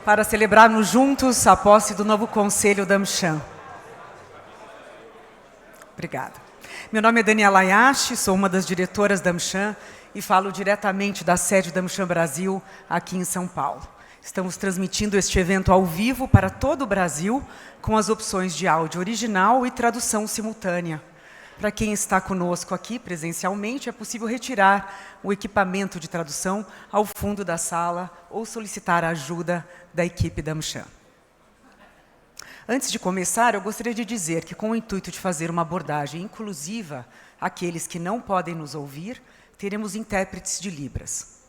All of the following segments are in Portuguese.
para celebrarmos juntos a posse do novo Conselho da AmCham. Obrigada. Meu nome é Daniela Ayashi, sou uma das diretoras da AmCham e falo diretamente da sede da AmCham Brasil, aqui em São Paulo. Estamos transmitindo este evento ao vivo para todo o Brasil, com as opções de áudio original e tradução simultânea. Para quem está conosco aqui presencialmente, é possível retirar o equipamento de tradução ao fundo da sala ou solicitar a ajuda da equipe da AmCham. Antes de começar, eu gostaria de dizer que, com o intuito de fazer uma abordagem inclusiva àqueles que não podem nos ouvir, teremos intérpretes de Libras.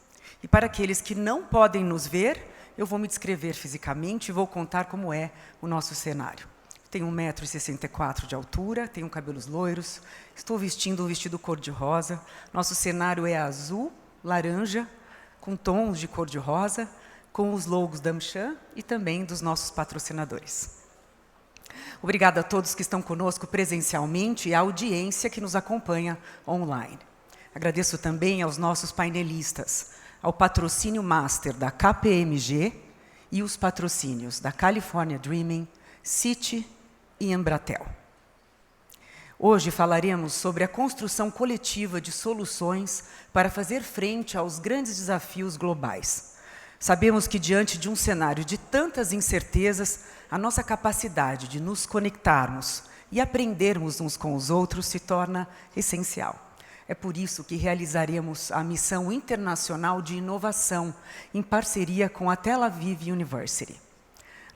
E para aqueles que não podem nos ver, eu vou me descrever fisicamente e vou contar como é o nosso cenário. Tenho 1,64 m de altura, tenho cabelos loiros, estou vestindo um vestido cor-de-rosa. Nosso cenário é azul, laranja, com tons de cor-de-rosa, com os logos da AmCham e também dos nossos patrocinadores. Obrigada a todos que estão conosco presencialmente e à audiência que nos acompanha online. Agradeço também aos nossos painelistas, ao patrocínio Master da KPMG e os patrocínios da California Dreaming, Citi e Embratel. Hoje falaremos sobre a construção coletiva de soluções para fazer frente aos grandes desafios globais. Sabemos que, diante de um cenário de tantas incertezas, a nossa capacidade de nos conectarmos e aprendermos uns com os outros se torna essencial. É por isso que realizaremos a missão internacional de inovação em parceria com a Tel Aviv University.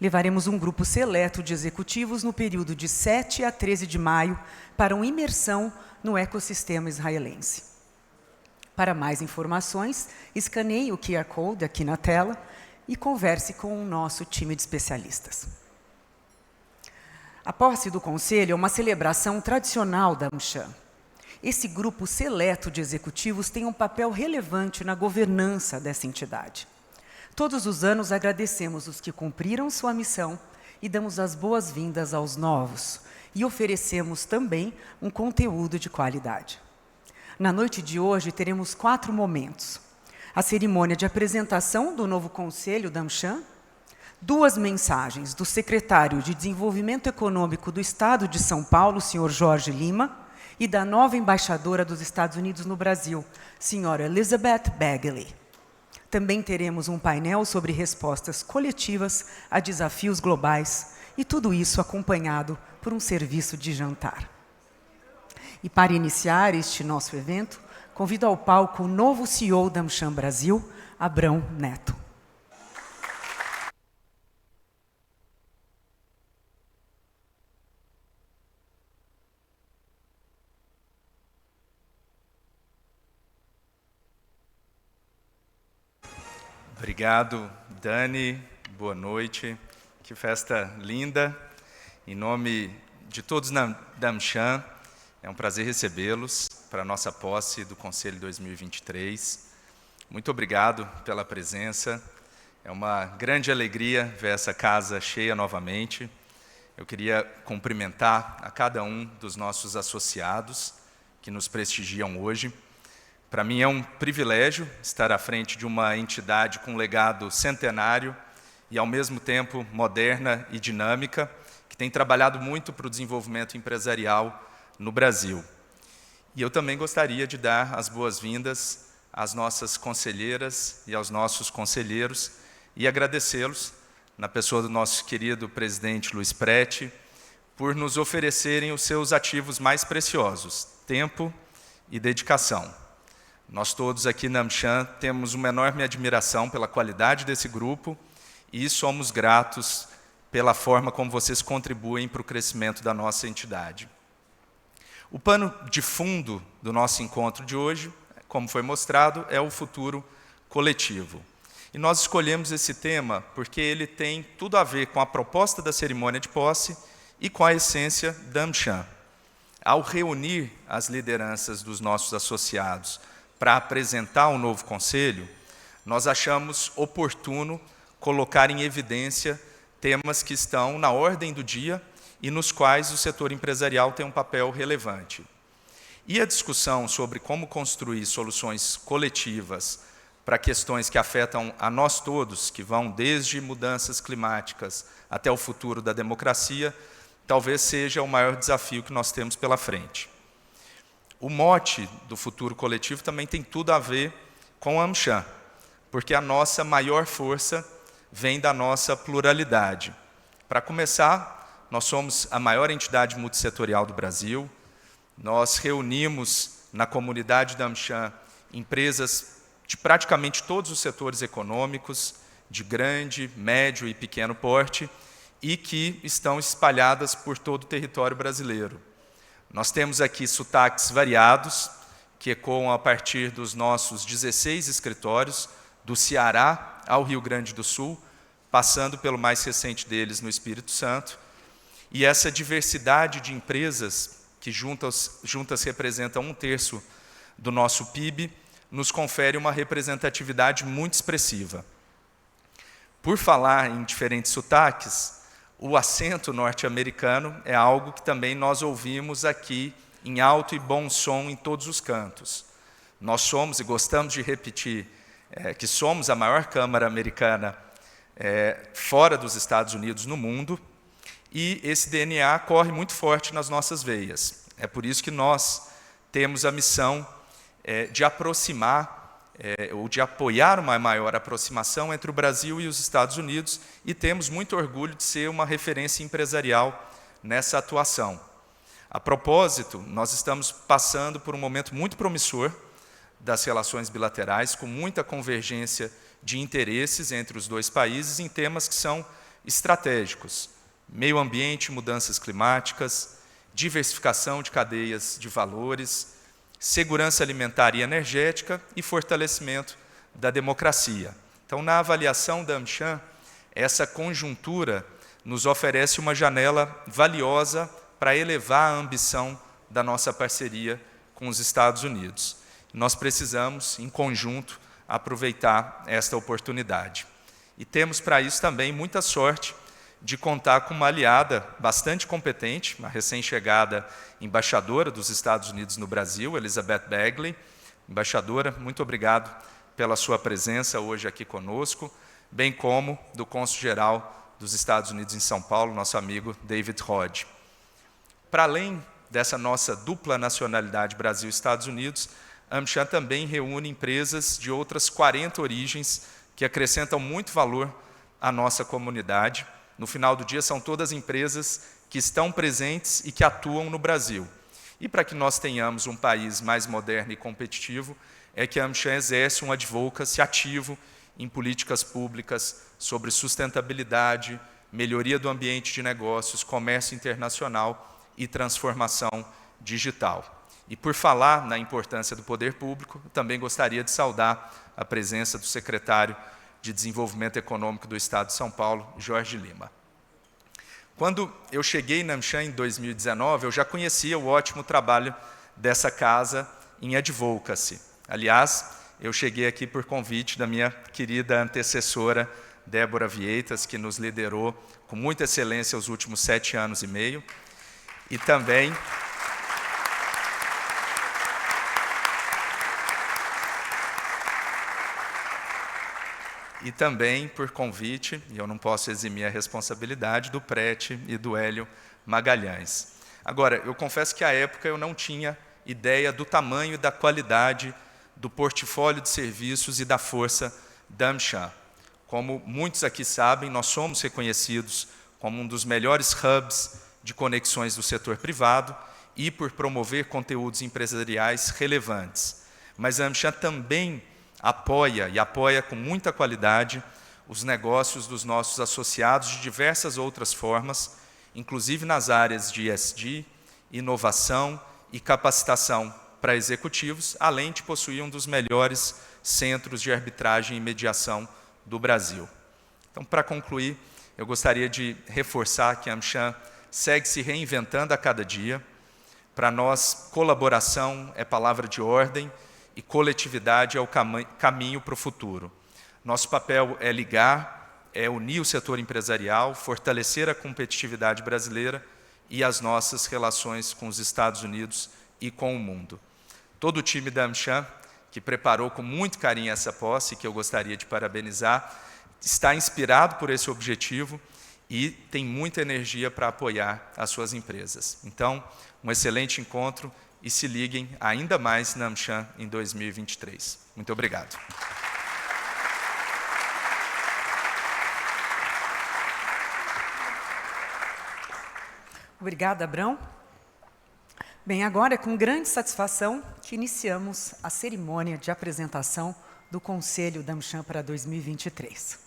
Levaremos um grupo seleto de executivos no período de 7 a 13 de maio para uma imersão no ecossistema israelense. Para mais informações, escaneie o QR Code aqui na tela e converse com o nosso time de especialistas. A posse do Conselho é uma celebração tradicional da AmCham. Esse grupo seleto de executivos tem um papel relevante na governança dessa entidade. Todos os anos agradecemos os que cumpriram sua missão e damos as boas-vindas aos novos e oferecemos também um conteúdo de qualidade. Na noite de hoje teremos 4 momentos. A cerimônia de apresentação do novo Conselho da AmCham, 2 mensagens do secretário de Desenvolvimento Econômico do Estado de São Paulo, senhor Jorge Lima, e da nova embaixadora dos Estados Unidos no Brasil, senhora Elizabeth Bagley. Também teremos um painel sobre respostas coletivas a desafios globais, e tudo isso acompanhado por um serviço de jantar. E para iniciar este nosso evento, convido ao palco o novo CEO da AmCham Brasil, Abrão Neto. Obrigado, Dani. Boa noite. Que festa linda. Em nome de todos da AmCham, é um prazer recebê-los para a nossa posse do Conselho 2023. Muito obrigado pela presença. É uma grande alegria ver essa casa cheia novamente. Eu queria cumprimentar a cada um dos nossos associados que nos prestigiam hoje. Para mim é um privilégio estar à frente de uma entidade com um legado centenário e, ao mesmo tempo, moderna e dinâmica, que tem trabalhado muito para o desenvolvimento empresarial no Brasil. E eu também gostaria de dar as boas-vindas às nossas conselheiras e aos nossos conselheiros e agradecê-los, na pessoa do nosso querido presidente Luiz Prete, por nos oferecerem os seus ativos mais preciosos, tempo e dedicação. Nós todos aqui na AmCham temos uma enorme admiração pela qualidade desse grupo e somos gratos pela forma como vocês contribuem para o crescimento da nossa entidade. O pano de fundo do nosso encontro de hoje, como foi mostrado, é o futuro coletivo. E nós escolhemos esse tema porque ele tem tudo a ver com a proposta da cerimônia de posse e com a essência da AmCham. Ao reunir as lideranças dos nossos associados para apresentar o novo conselho, nós achamos oportuno colocar em evidência temas que estão na ordem do dia e nos quais o setor empresarial tem um papel relevante. E a discussão sobre como construir soluções coletivas para questões que afetam a nós todos, que vão desde mudanças climáticas até o futuro da democracia, talvez seja o maior desafio que nós temos pela frente. O mote do futuro coletivo também tem tudo a ver com a AmCham, porque a nossa maior força vem da nossa pluralidade. Para começar, nós somos a maior entidade multissetorial do Brasil, nós reunimos na comunidade da AmCham empresas de praticamente todos os setores econômicos, de grande, médio e pequeno porte, e que estão espalhadas por todo o território brasileiro. Nós temos aqui sotaques variados, que ecoam a partir dos nossos 16 escritórios, do Ceará ao Rio Grande do Sul, passando pelo mais recente deles no Espírito Santo. E essa diversidade de empresas, que juntas representam 1/3 do nosso PIB, nos confere uma representatividade muito expressiva. Por falar em diferentes sotaques, o acento norte-americano é algo que também nós ouvimos aqui em alto e bom som em todos os cantos. Nós somos, e gostamos de repetir, que somos a maior Câmara americana fora dos Estados Unidos no mundo, e esse DNA corre muito forte nas nossas veias. É por isso que nós temos a missão de aproximar, ou de apoiar uma maior aproximação entre o Brasil e os Estados Unidos, e temos muito orgulho de ser uma referência empresarial nessa atuação. A propósito, nós estamos passando por um momento muito promissor das relações bilaterais, com muita convergência de interesses entre os dois países em temas que são estratégicos: meio ambiente, mudanças climáticas, diversificação de cadeias de valores, segurança alimentar e energética e fortalecimento da democracia. Então, na avaliação da AmCham, essa conjuntura nos oferece uma janela valiosa para elevar a ambição da nossa parceria com os Estados Unidos. Nós precisamos, em conjunto, aproveitar esta oportunidade. E temos para isso também muita sorte de contar com uma aliada bastante competente, uma recém-chegada embaixadora dos Estados Unidos no Brasil, Elizabeth Bagley. Embaixadora, muito obrigado pela sua presença hoje aqui conosco, bem como do cônsul-geral dos Estados Unidos em São Paulo, nosso amigo David Hodge. Para além dessa nossa dupla nacionalidade Brasil e Estados Unidos, a AmCham também reúne empresas de outras 40 origens que acrescentam muito valor à nossa comunidade. No final do dia, são todas empresas que estão presentes e que atuam no Brasil. E para que nós tenhamos um país mais moderno e competitivo, é que a AmCham exerce um advocacy ativo em políticas públicas sobre sustentabilidade, melhoria do ambiente de negócios, comércio internacional e transformação digital. E por falar na importância do poder público, também gostaria de saudar a presença do secretário de Desenvolvimento Econômico do Estado de São Paulo, Jorge Lima. Quando eu cheguei na AmCham em 2019, eu já conhecia o ótimo trabalho dessa casa em advocacy. Aliás, eu cheguei aqui por convite da minha querida antecessora, Débora Vieitas, que nos liderou com muita excelência os últimos 7 anos e meio. E também por convite, e eu não posso eximir a responsabilidade, do Prete e do Hélio Magalhães. Agora, eu confesso que à época eu não tinha ideia do tamanho e da qualidade do portfólio de serviços e da força da AmCham. Como muitos aqui sabem, nós somos reconhecidos como um dos melhores hubs de conexões do setor privado e por promover conteúdos empresariais relevantes. Mas a AmCham também apoia com muita qualidade os negócios dos nossos associados de diversas outras formas, inclusive nas áreas de ESG, inovação e capacitação para executivos, além de possuir um dos melhores centros de arbitragem e mediação do Brasil. Então, para concluir, eu gostaria de reforçar que a AmCham segue se reinventando a cada dia. Para nós, colaboração é palavra de ordem e coletividade é o caminho para o futuro. Nosso papel é ligar, é unir o setor empresarial, fortalecer a competitividade brasileira e as nossas relações com os Estados Unidos e com o mundo. Todo o time da AmCham que preparou com muito carinho essa posse, que eu gostaria de parabenizar, está inspirado por esse objetivo e tem muita energia para apoiar as suas empresas. Então, um excelente encontro e se liguem ainda mais na AmCham em 2023. Muito obrigado. Obrigada, Abrão. Bem, agora é com grande satisfação que iniciamos a cerimônia de apresentação do Conselho da AmCham para 2023.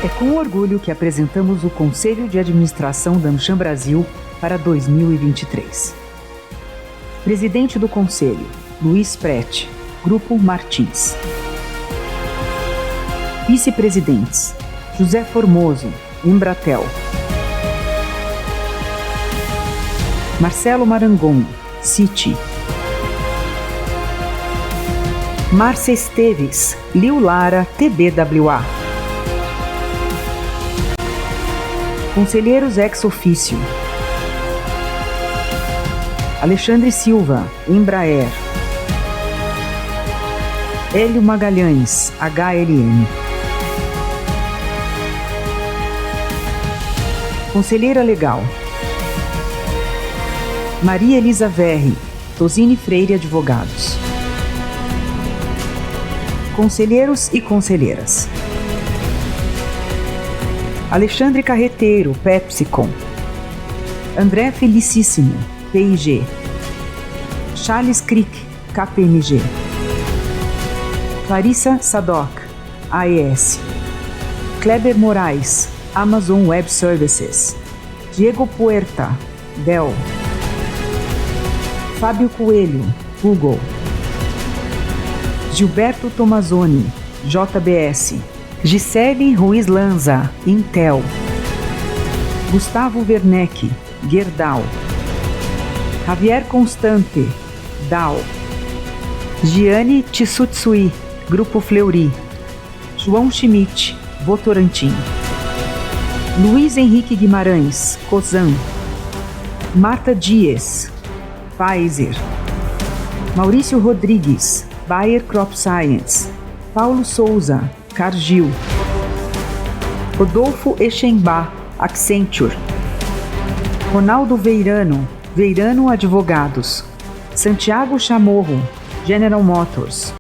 É com orgulho que apresentamos o Conselho de Administração da AmCham Brasil para 2023. Presidente do Conselho, Luiz Prete, Grupo Martins. Vice-presidentes, José Formoso, Embratel. Marcelo Marangon, Citi. Márcia Esteves, Liu Lara, TBWA. Conselheiros ex officio. Alexandre Silva, Embraer. Hélio Magalhães, HLM. Conselheira Legal. Maria Elisa Verri, Tosini Freire Advogados. Conselheiros e conselheiras. Alexandre Carreteiro, PepsiCom. André Felicíssimo, PIG. Charles Crick, KPMG. Clarissa Sadoc, AES. Kleber Moraes, Amazon Web Services. Diego Puerta, Dell. Fábio Coelho, Google. Gilberto Tomazoni, JBS. Gisele Ruiz Lanza, Intel. Gustavo Werneck, Gerdau. Javier Constante, Dow. Gianni Tsutsui, Grupo Fleury. João Schmidt, Votorantim. Luiz Henrique Guimarães, Cosan. Marta Dias, Pfizer. Maurício Rodrigues, Bayer Crop Science. Paulo Souza, Cargill. Rodolfo Echenbach, Accenture. Ronaldo Veirano, Veirano Advogados. Santiago Chamorro, General Motors.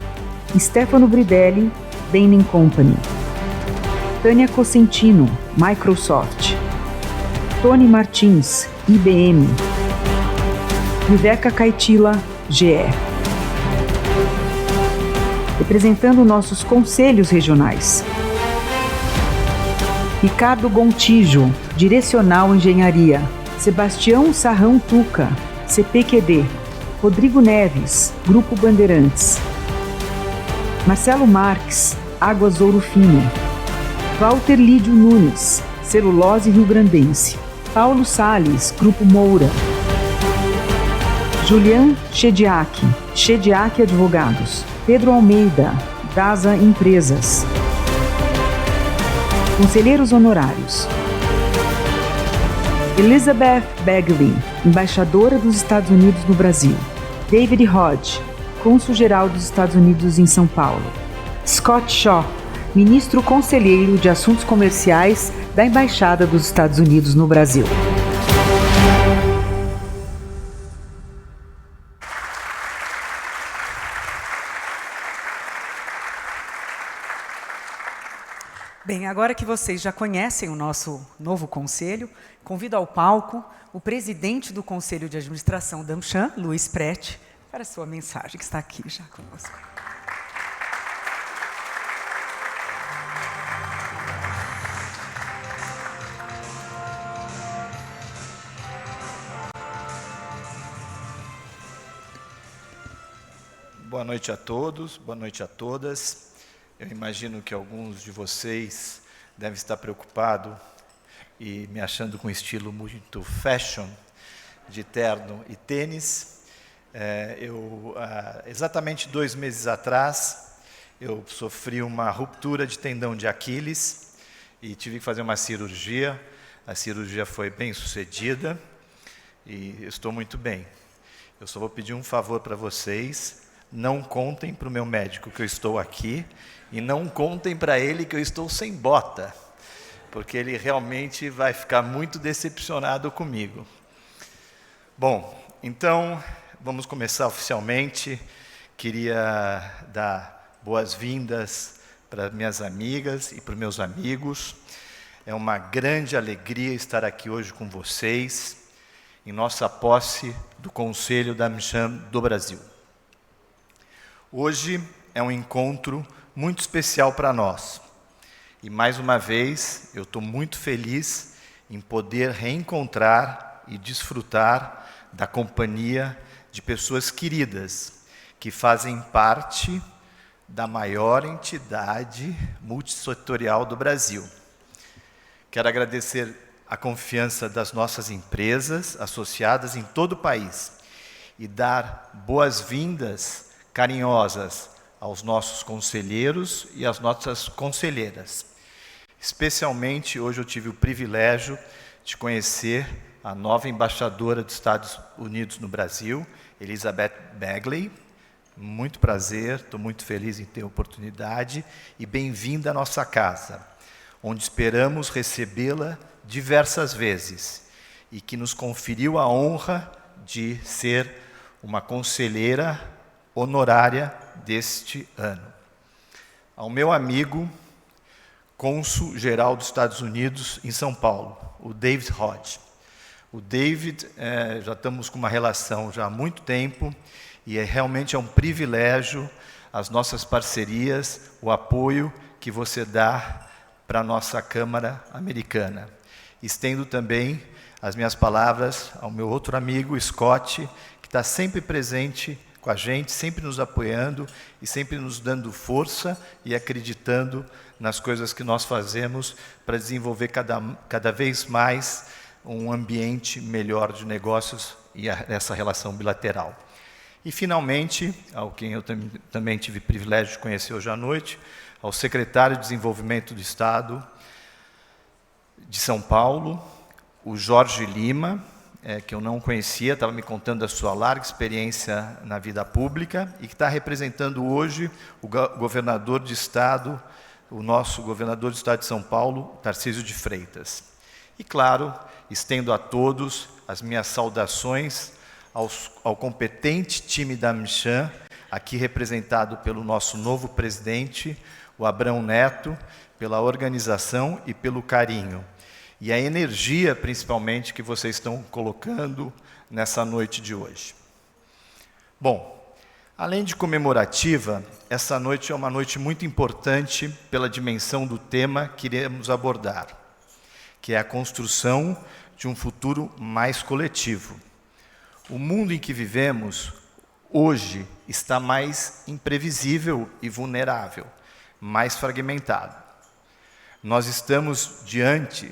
Stefano Bridelli, Bain & Company. Tânia Cosentino, Microsoft. Tony Martins, IBM. Viveca Caetila, GE. Representando nossos conselhos regionais. Ricardo Gontijo, Direcional Engenharia. Sebastião Sarrão Tuca, CPQD. Rodrigo Neves, Grupo Bandeirantes. Marcelo Marques, Águas Ouro Fino. Walter Lídio Nunes, Celulose Rio-Grandense. Paulo Salles, Grupo Moura. Julian Chediak, Chediak Advogados. Pedro Almeida, DASA Empresas. Conselheiros honorários. Elizabeth Begley, embaixadora dos Estados Unidos no Brasil. David Hodge, cônsul-geral dos Estados Unidos em São Paulo. Scott Shaw, ministro conselheiro de Assuntos Comerciais da Embaixada dos Estados Unidos no Brasil. Bem, agora que vocês já conhecem o nosso novo conselho, convido ao palco o presidente do Conselho de Administração da AmCham, Luiz Prete, para a sua mensagem, que está aqui já conosco. Boa noite a todos, boa noite a todas. Eu imagino que alguns de vocês devem estar preocupados e me achando com estilo muito fashion, de terno e tênis. Exatamente 2 meses atrás, eu sofri uma ruptura de tendão de Aquiles e tive que fazer uma cirurgia A cirurgia foi bem sucedida e eu estou muito bem. Eu só vou pedir um favor para vocês: não contem para o meu médico que eu estou aqui e não contem para ele que eu estou sem bota, porque ele realmente vai ficar muito decepcionado comigo. Bom, então vamos começar oficialmente. Queria dar boas-vindas para minhas amigas e para os meus amigos. É uma grande alegria estar aqui hoje com vocês, em nossa posse do Conselho da AmCham do Brasil. Hoje é um encontro muito especial para nós. E mais uma vez, eu estou muito feliz em poder reencontrar e desfrutar da companhia de pessoas queridas que fazem parte da maior entidade multissetorial do Brasil. Quero agradecer a confiança das nossas empresas associadas em todo o país e dar boas-vindas carinhosas aos nossos conselheiros e às nossas conselheiras. Especialmente, hoje eu tive o privilégio de conhecer a nova embaixadora dos Estados Unidos no Brasil, Elizabeth Bagley. Muito prazer, estou muito feliz em ter a oportunidade e bem-vinda à nossa casa, onde esperamos recebê-la diversas vezes e que nos conferiu a honra de ser uma conselheira honorária deste ano. Ao meu amigo, cônsul-geral dos Estados Unidos em São Paulo, o David Hodge. O David, já estamos com uma relação já há muito tempo e realmente é um privilégio as nossas parcerias, o apoio que você dá para a nossa Câmara Americana. Estendo também as minhas palavras ao meu outro amigo, Scott, que está sempre presente com a gente, sempre nos apoiando e sempre nos dando força e acreditando nas coisas que nós fazemos para desenvolver cada vez mais um ambiente melhor de negócios e essa relação bilateral. E, finalmente, ao quem eu também tive o privilégio de conhecer hoje à noite, ao secretário de Desenvolvimento do Estado de São Paulo, o Jorge Lima, que eu não conhecia, estava me contando da sua larga experiência na vida pública e que está representando hoje o governador de Estado, o nosso governador do Estado de São Paulo, Tarcísio de Freitas. E, claro, estendo a todos as minhas saudações ao competente time da AmCham, aqui representado pelo nosso novo presidente, o Abrão Neto, pela organização e pelo carinho. E a energia, principalmente, que vocês estão colocando nessa noite de hoje. Bom, além de comemorativa, essa noite é uma noite muito importante pela dimensão do tema que iremos abordar, que é a construção de um futuro mais coletivo. O mundo em que vivemos hoje está mais imprevisível e vulnerável, mais fragmentado. Nós estamos diante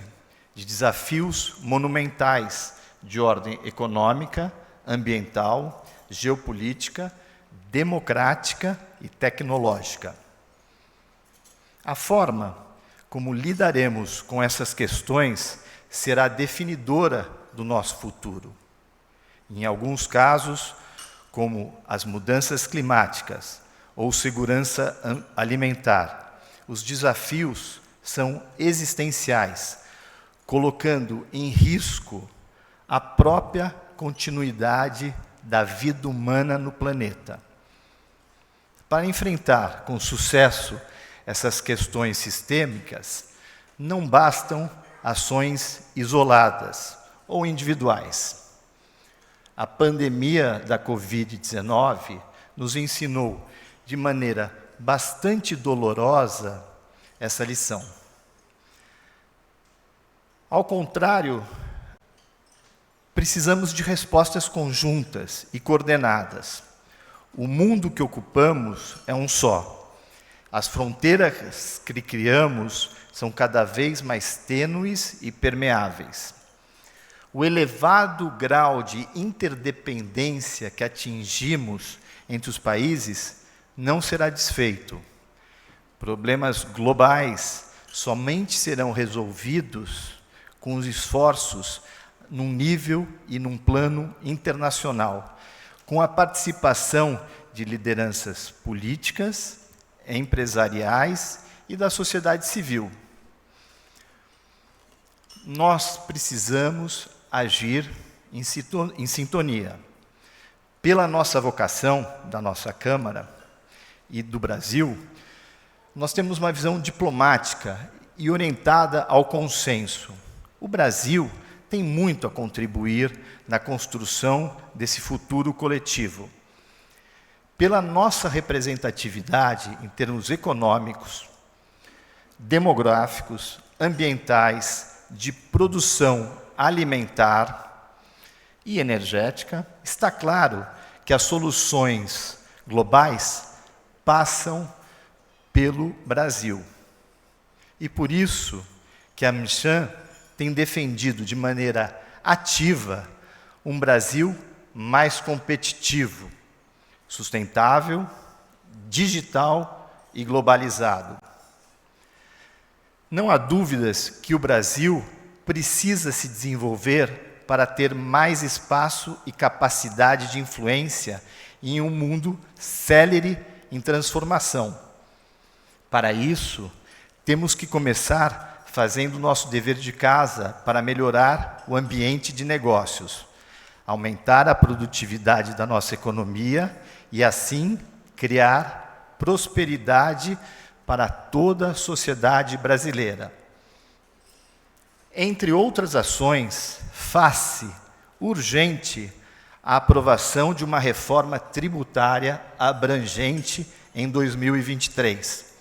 de desafios monumentais de ordem econômica, ambiental, geopolítica, democrática e tecnológica. A forma como lidaremos com essas questões será definidora do nosso futuro. Em alguns casos, como as mudanças climáticas ou segurança alimentar, os desafios são existenciais, colocando em risco a própria continuidade da vida humana no planeta. Para enfrentar com sucesso essas questões sistêmicas, não bastam ações isoladas ou individuais. A pandemia da Covid-19 nos ensinou de maneira bastante dolorosa essa lição. Ao contrário, precisamos de respostas conjuntas e coordenadas. O mundo que ocupamos é um só. As fronteiras que criamos são cada vez mais tênues e permeáveis. O elevado grau de interdependência que atingimos entre os países não será desfeito. Problemas globais somente serão resolvidos com os esforços num nível e num plano internacional, com a participação de lideranças políticas, empresariais e da sociedade civil. Nós precisamos agir em sintonia. Pela nossa vocação, da nossa Câmara e do Brasil, nós temos uma visão diplomática e orientada ao consenso. O Brasil tem muito a contribuir na construção desse futuro coletivo. Pela nossa representatividade em termos econômicos, demográficos, ambientais, de produção alimentar e energética, está claro que as soluções globais passam pelo Brasil. E por isso que a AmCham tem defendido de maneira ativa um Brasil mais competitivo, sustentável, digital e globalizado. Não há dúvidas que o Brasil precisa se desenvolver para ter mais espaço e capacidade de influência em um mundo célere em transformação. Para isso, temos que começar fazendo o nosso dever de casa para melhorar o ambiente de negócios, aumentar a produtividade da nossa economia e, assim, criar prosperidade para toda a sociedade brasileira. Entre outras ações, faz-se urgente a aprovação de uma reforma tributária abrangente em 2023.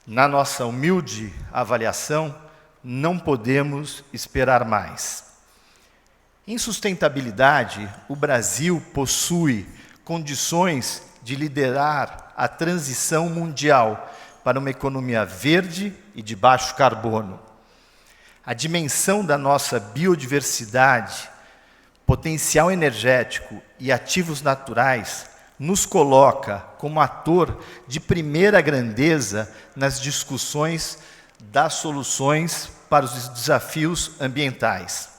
Na nossa humilde avaliação, não podemos esperar mais. Em sustentabilidade, o Brasil possui condições de liderar a transição mundial para uma economia verde e de baixo carbono. A dimensão da nossa biodiversidade, potencial energético e ativos naturais nos coloca como ator de primeira grandeza nas discussões das soluções para os desafios ambientais.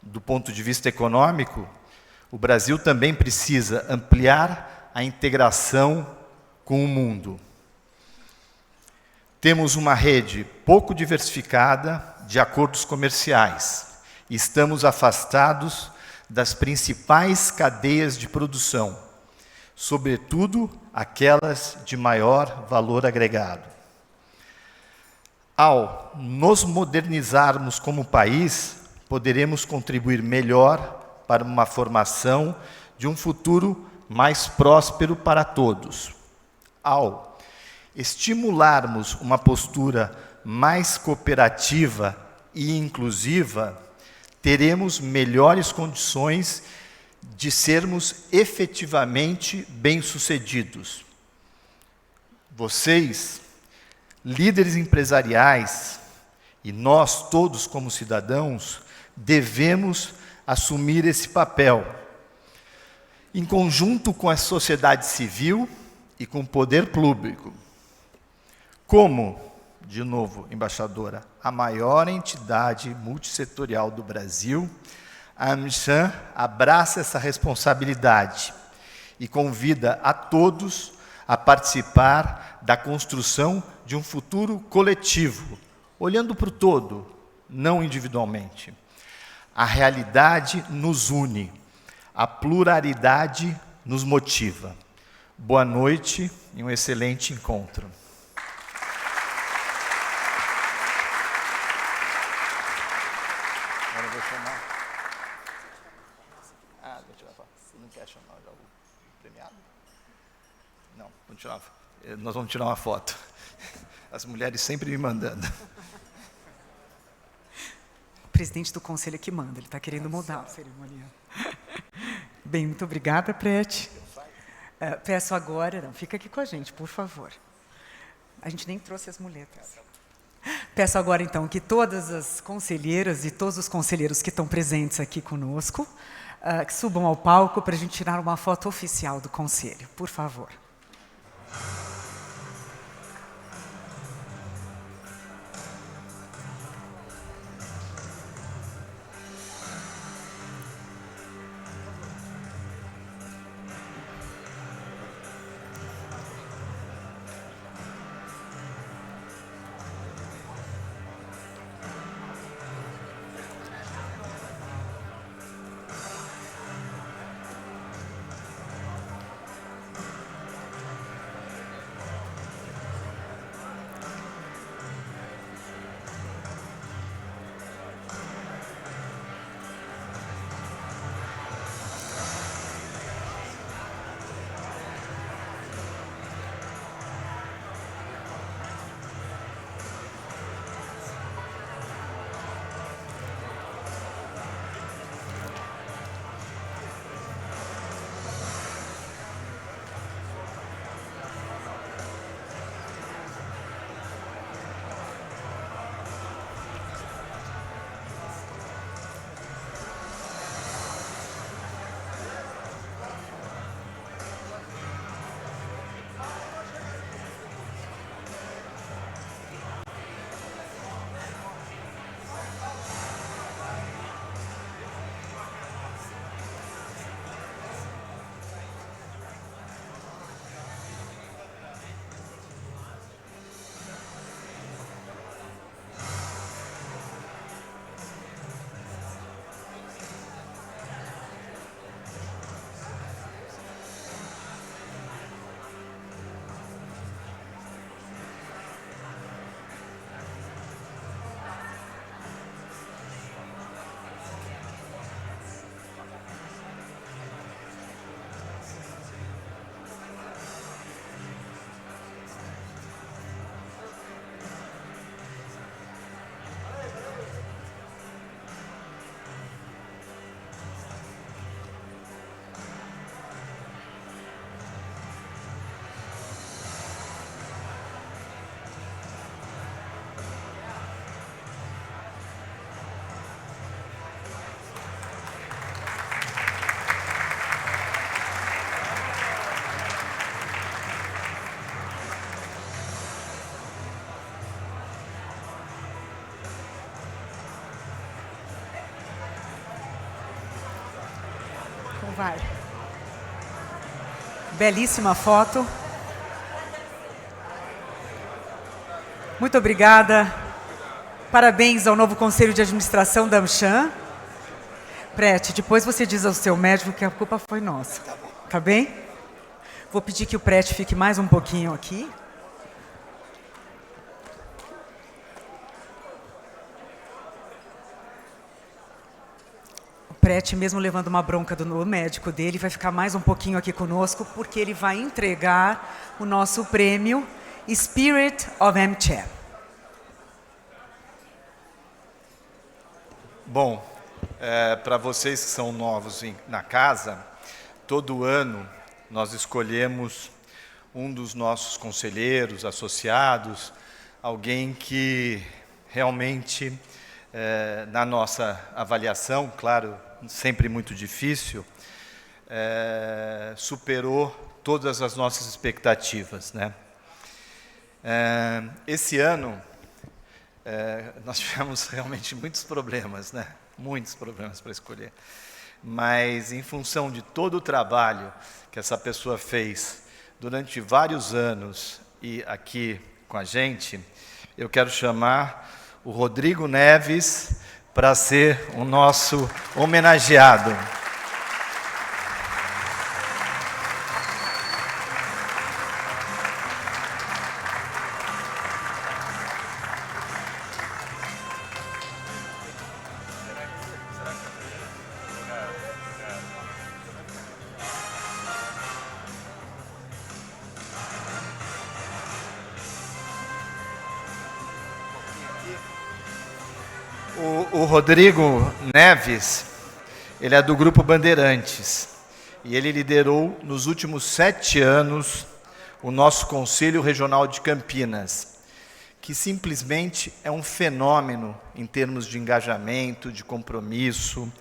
Do ponto de vista econômico, o Brasil também precisa ampliar a integração com o mundo. Temos uma rede pouco diversificada de acordos comerciais e estamos afastados das principais cadeias de produção, sobretudo aquelas de maior valor agregado. Ao nos modernizarmos como país, poderemos contribuir melhor para uma formação de um futuro mais próspero para todos. Ao estimularmos uma postura mais cooperativa e inclusiva, teremos melhores condições de sermos efetivamente bem-sucedidos. Vocês, líderes empresariais, e nós todos como cidadãos, devemos assumir esse papel, em conjunto com a sociedade civil e com o poder público. Como, de novo, embaixadora, a maior entidade multissetorial do Brasil, a AmCham abraça essa responsabilidade e convida a todos a participar da construção de um futuro coletivo, olhando para o todo, não individualmente. A realidade nos une, a pluralidade nos motiva. Boa noite e um excelente encontro. Agora eu vou chamar. Deixa eu falar. Você não quer chamar já o premiado? Não, vamos tirar. Nós vamos tirar uma foto. As mulheres sempre me mandando. O presidente do conselho é que manda, ele está querendo mudar a cerimônia. Bem, muito obrigada, Prete. Peço agora, não, fica aqui com a gente, por favor. A gente nem trouxe as muletas. Peço agora, então, que todas as conselheiras e todos os conselheiros que estão presentes aqui conosco, que subam ao palco para a gente tirar uma foto oficial do conselho, por favor. Vai. Belíssima foto. Muito obrigada. Parabéns ao novo Conselho de Administração da AmCham. Prete, depois você diz ao seu médico que a culpa foi nossa. Tá bem? Vou pedir que o Prete fique mais um pouquinho aqui. O Prete, mesmo levando uma bronca do médico dele, vai ficar mais um pouquinho aqui conosco, porque ele vai entregar o nosso prêmio Spirit of AmCham. Bom, para vocês que são novos na casa, todo ano nós escolhemos um dos nossos conselheiros, associados, alguém que realmente, na nossa avaliação, claro, sempre muito difícil, superou todas as nossas expectativas, né? Esse ano, nós tivemos realmente muitos problemas, né? Muitos problemas para escolher. Mas, em função de todo o trabalho que essa pessoa fez durante vários anos e aqui com a gente, eu quero chamar o Rodrigo Neves para ser o nosso homenageado. O Rodrigo Neves, ele é do Grupo Bandeirantes, e ele liderou nos últimos 7 anos o nosso Conselho Regional de Campinas, que simplesmente é um fenômeno em termos de engajamento, de compromisso.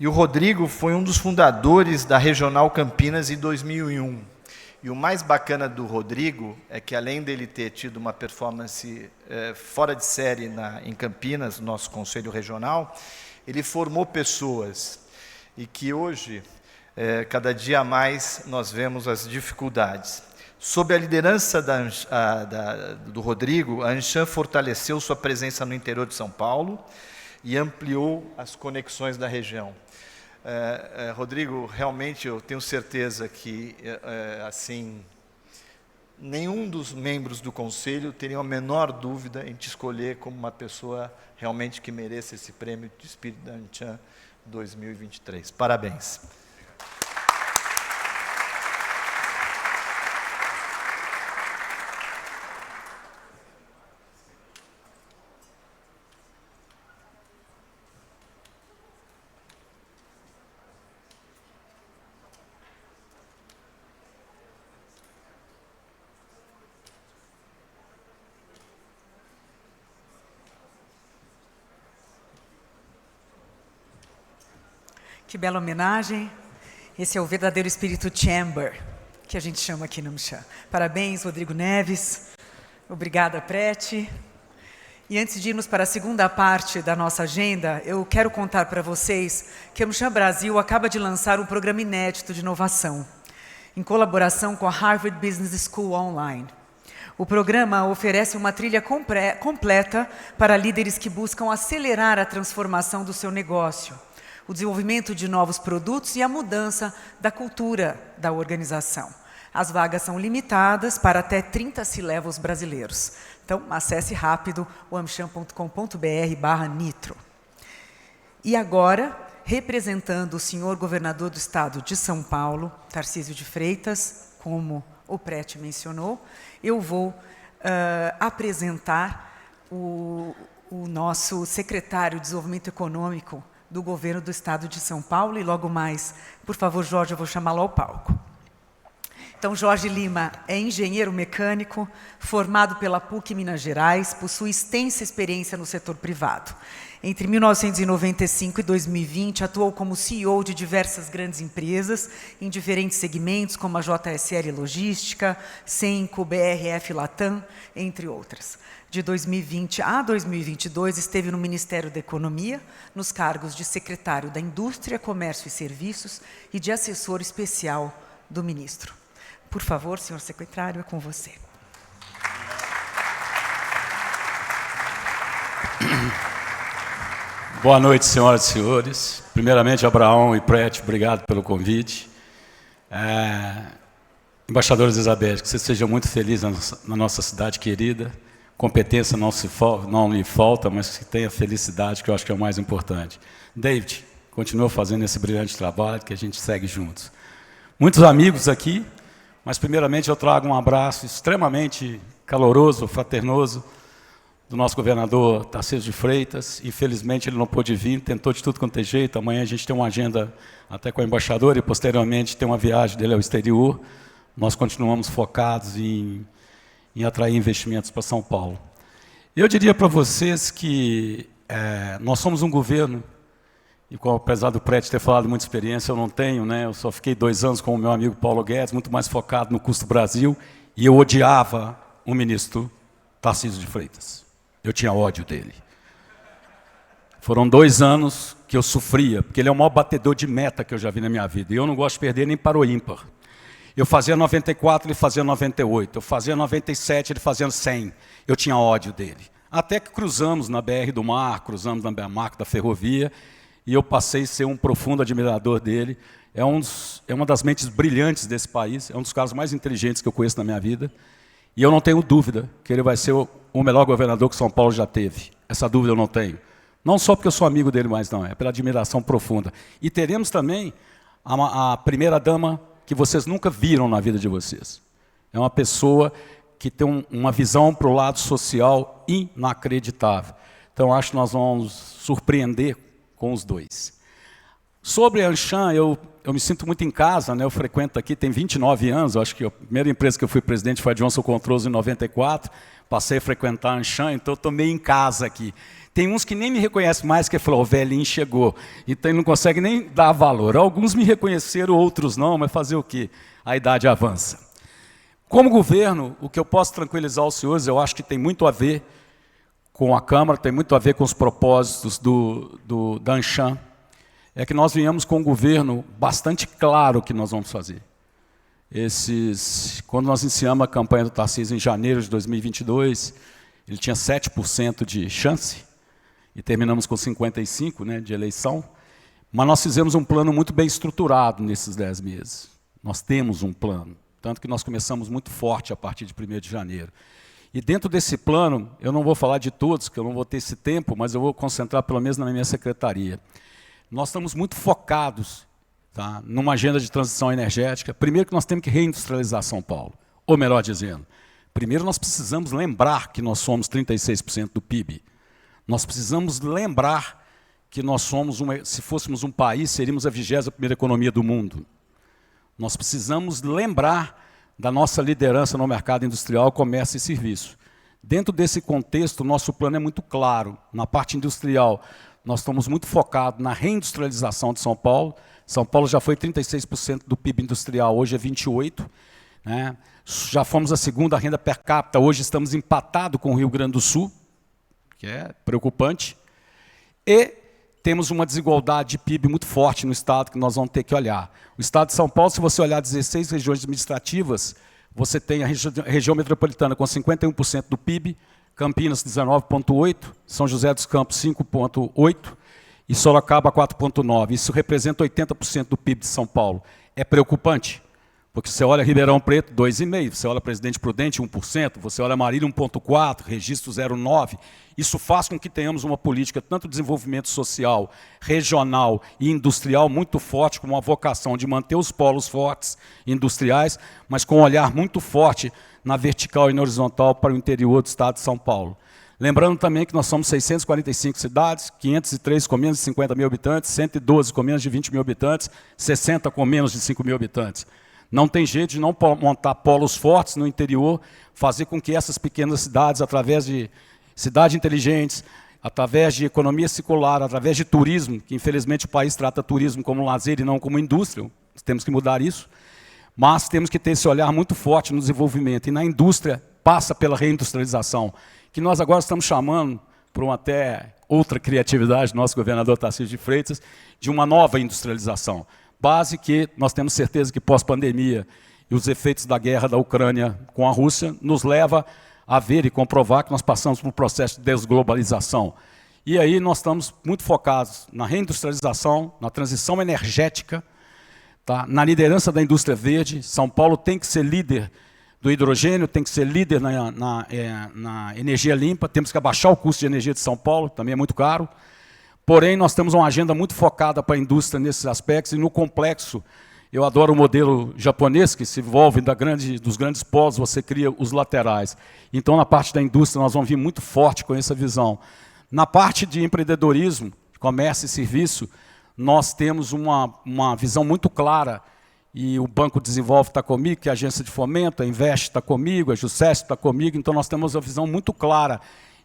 E o Rodrigo foi um dos fundadores da Regional Campinas em 2001. E o mais bacana do Rodrigo é que, além dele ter tido uma performance fora de série em Campinas, no nosso Conselho Regional, ele formou pessoas. E que hoje, cada dia mais, nós vemos as dificuldades. Sob a liderança do Rodrigo, a AmCham fortaleceu sua presença no interior de São Paulo e ampliou as conexões da região. Rodrigo, realmente eu tenho certeza que assim, nenhum dos membros do Conselho teria a menor dúvida em te escolher como uma pessoa realmente que mereça esse prêmio de Espírito da AmCham 2023. Parabéns. Que bela homenagem. Esse é o verdadeiro espírito chamber, que a gente chama aqui no AmCham. Parabéns, Rodrigo Neves. Obrigada, Prete. E antes de irmos para a segunda parte da nossa agenda, eu quero contar para vocês que a AmCham Brasil acaba de lançar um programa inédito de inovação, em colaboração com a Harvard Business School Online. O programa oferece uma trilha completa para líderes que buscam acelerar a transformação do seu negócio, o desenvolvimento de novos produtos e a mudança da cultura da organização. As vagas são limitadas para até 30 C-levels brasileiros. Então, acesse rápido o amcham.com.br/nitro. E agora, representando o senhor governador do estado de São Paulo, Tarcísio de Freitas, como o Prete mencionou, eu vou apresentar o nosso secretário de Desenvolvimento Econômico do governo do estado de São Paulo, e logo mais, por favor, Jorge, eu vou chamá-lo ao palco. Então, Jorge Lima é engenheiro mecânico, formado pela PUC Minas Gerais, possui extensa experiência no setor privado. Entre 1995 e 2020, atuou como CEO de diversas grandes empresas, em diferentes segmentos, como a JSL Logística, Cenco, BRF Latam, entre outras. De 2020 a 2022, esteve no Ministério da Economia, nos cargos de secretário da Indústria, Comércio e Serviços e de assessor especial do ministro. Por favor, senhor secretário, é com você. Boa noite, senhoras e senhores. Primeiramente, Abraão e Prete, obrigado pelo convite. Embaixadora Elizabeth, que você seja muito feliz na nossa cidade querida. Competência não lhe falta, mas que tenha felicidade, que eu acho que é o mais importante. David, continua fazendo esse brilhante trabalho, que a gente segue juntos. Muitos amigos aqui, mas primeiramente eu trago um abraço extremamente caloroso, fraternoso, do nosso governador Tarcísio de Freitas. Infelizmente ele não pôde vir, tentou de tudo quanto é jeito. Amanhã a gente tem uma agenda até com a embaixadora e posteriormente tem uma viagem dele ao exterior. Nós continuamos focados em atrair investimentos para São Paulo. Eu diria para vocês que nós somos um governo, e apesar do Prete ter falado muita experiência, eu não tenho, né? Eu só fiquei 2 anos com o meu amigo Paulo Guedes, muito mais focado no custo Brasil, e eu odiava o ministro Tarcísio de Freitas. Eu tinha ódio dele. Foram 2 anos que eu sofria, porque ele é o maior batedor de meta que eu já vi na minha vida, e eu não gosto de perder nem para o ímpar. Eu fazia 94, ele fazia 98. Eu fazia 97, ele fazia 100. Eu tinha ódio dele. Até que cruzamos na BR do Mar, cruzamos na marca da ferrovia, e eu passei a ser um profundo admirador dele. É uma das mentes brilhantes desse país, é um dos caras mais inteligentes que eu conheço na minha vida. E eu não tenho dúvida que ele vai ser o melhor governador que São Paulo já teve. Essa dúvida eu não tenho. Não só porque eu sou amigo dele, mas não, é pela admiração profunda. E teremos também a primeira-dama que vocês nunca viram na vida de vocês. É uma pessoa que tem uma visão para o lado social inacreditável. Então, acho que nós vamos surpreender com os dois. Sobre a Anshan, eu me sinto muito em casa, né? Eu frequento aqui, tem 29 anos, eu acho que a primeira empresa que eu fui presidente foi a Johnson Controls em 94, passei a frequentar a Anshan, então eu estou meio em casa aqui. Tem uns que nem me reconhecem mais, que falou, o velhinho chegou, então ele não consegue nem dar valor. Alguns me reconheceram, outros não, mas fazer o quê? A idade avança. Como governo, o que eu posso tranquilizar os senhores, eu acho que tem muito a ver com a Câmara, tem muito a ver com os propósitos da Anshan, é que nós viemos com um governo bastante claro o que nós vamos fazer. Quando nós iniciamos a campanha do Tarcísio em janeiro de 2022, ele tinha 7% de chance, e terminamos com 55%, né, de eleição, mas nós fizemos um plano muito bem estruturado nesses 10 meses. Nós temos um plano, tanto que nós começamos muito forte a partir de 1º de janeiro. E dentro desse plano, eu não vou falar de todos, porque eu não vou ter esse tempo, mas eu vou concentrar pelo menos na minha secretaria. Nós estamos muito focados, tá, numa agenda de transição energética. Primeiro que nós temos que reindustrializar São Paulo, ou melhor dizendo, primeiro nós precisamos lembrar que nós somos 36% do PIB. Nós precisamos lembrar que nós somos, se fôssemos um país, seríamos a 21ª economia do mundo. Nós precisamos lembrar da nossa liderança no mercado industrial, comércio e serviço. Dentro desse contexto, nosso plano é muito claro. Na parte industrial, nós estamos muito focados na reindustrialização de São Paulo. São Paulo já foi 36% do PIB industrial, hoje é 28%. Né? Já fomos a segunda renda per capita, hoje estamos empatados com o Rio Grande do Sul, que é preocupante. E temos uma desigualdade de PIB muito forte no estado que nós vamos ter que olhar. O estado de São Paulo, se você olhar 16 regiões administrativas, você tem a região metropolitana com 51% do PIB, Campinas 19,8%, São José dos Campos 5,8% e Sorocaba 4,9%. Isso representa 80% do PIB de São Paulo. É preocupante, porque você olha Ribeirão Preto 2,5%, você olha Presidente Prudente 1%, você olha Marília 1,4%, Registro 0,9%. Isso faz com que tenhamos uma política tanto de desenvolvimento social, regional e industrial muito forte, com uma vocação de manter os polos fortes industriais, mas com um olhar muito forte na vertical e na horizontal para o interior do estado de São Paulo. Lembrando também que nós somos 645 cidades, 503 com menos de 50 mil habitantes, 112 com menos de 20 mil habitantes, 60 com menos de 5 mil habitantes. Não tem jeito de não montar polos fortes no interior, fazer com que essas pequenas cidades, através de cidades inteligentes, através de economia circular, através de turismo, que infelizmente o país trata turismo como lazer e não como indústria, temos que mudar isso, mas temos que ter esse olhar muito forte no desenvolvimento. E na indústria passa pela reindustrialização, que nós agora estamos chamando, por uma até outra criatividade do nosso governador Tarcísio de Freitas, de uma nova industrialização. Base que nós temos certeza que pós-pandemia e os efeitos da guerra da Ucrânia com a Rússia nos leva a ver e comprovar que nós passamos por um processo de desglobalização. E aí nós estamos muito focados na reindustrialização, na transição energética, tá? Na liderança da indústria verde. São Paulo tem que ser líder do hidrogênio, tem que ser líder na energia limpa, temos que abaixar o custo de energia de São Paulo, também é muito caro. Porém, nós temos uma agenda muito focada para a indústria nesses aspectos, e no complexo, eu adoro o modelo japonês, que se envolve dos grandes polos, você cria os laterais. Então, na parte da indústria, nós vamos vir muito forte com essa visão. Na parte de empreendedorismo, comércio e serviço, nós temos uma visão muito clara, e o Banco Desenvolve está comigo, que é a agência de fomento, a Invest está comigo, a Jusces está comigo, então nós temos uma visão muito clara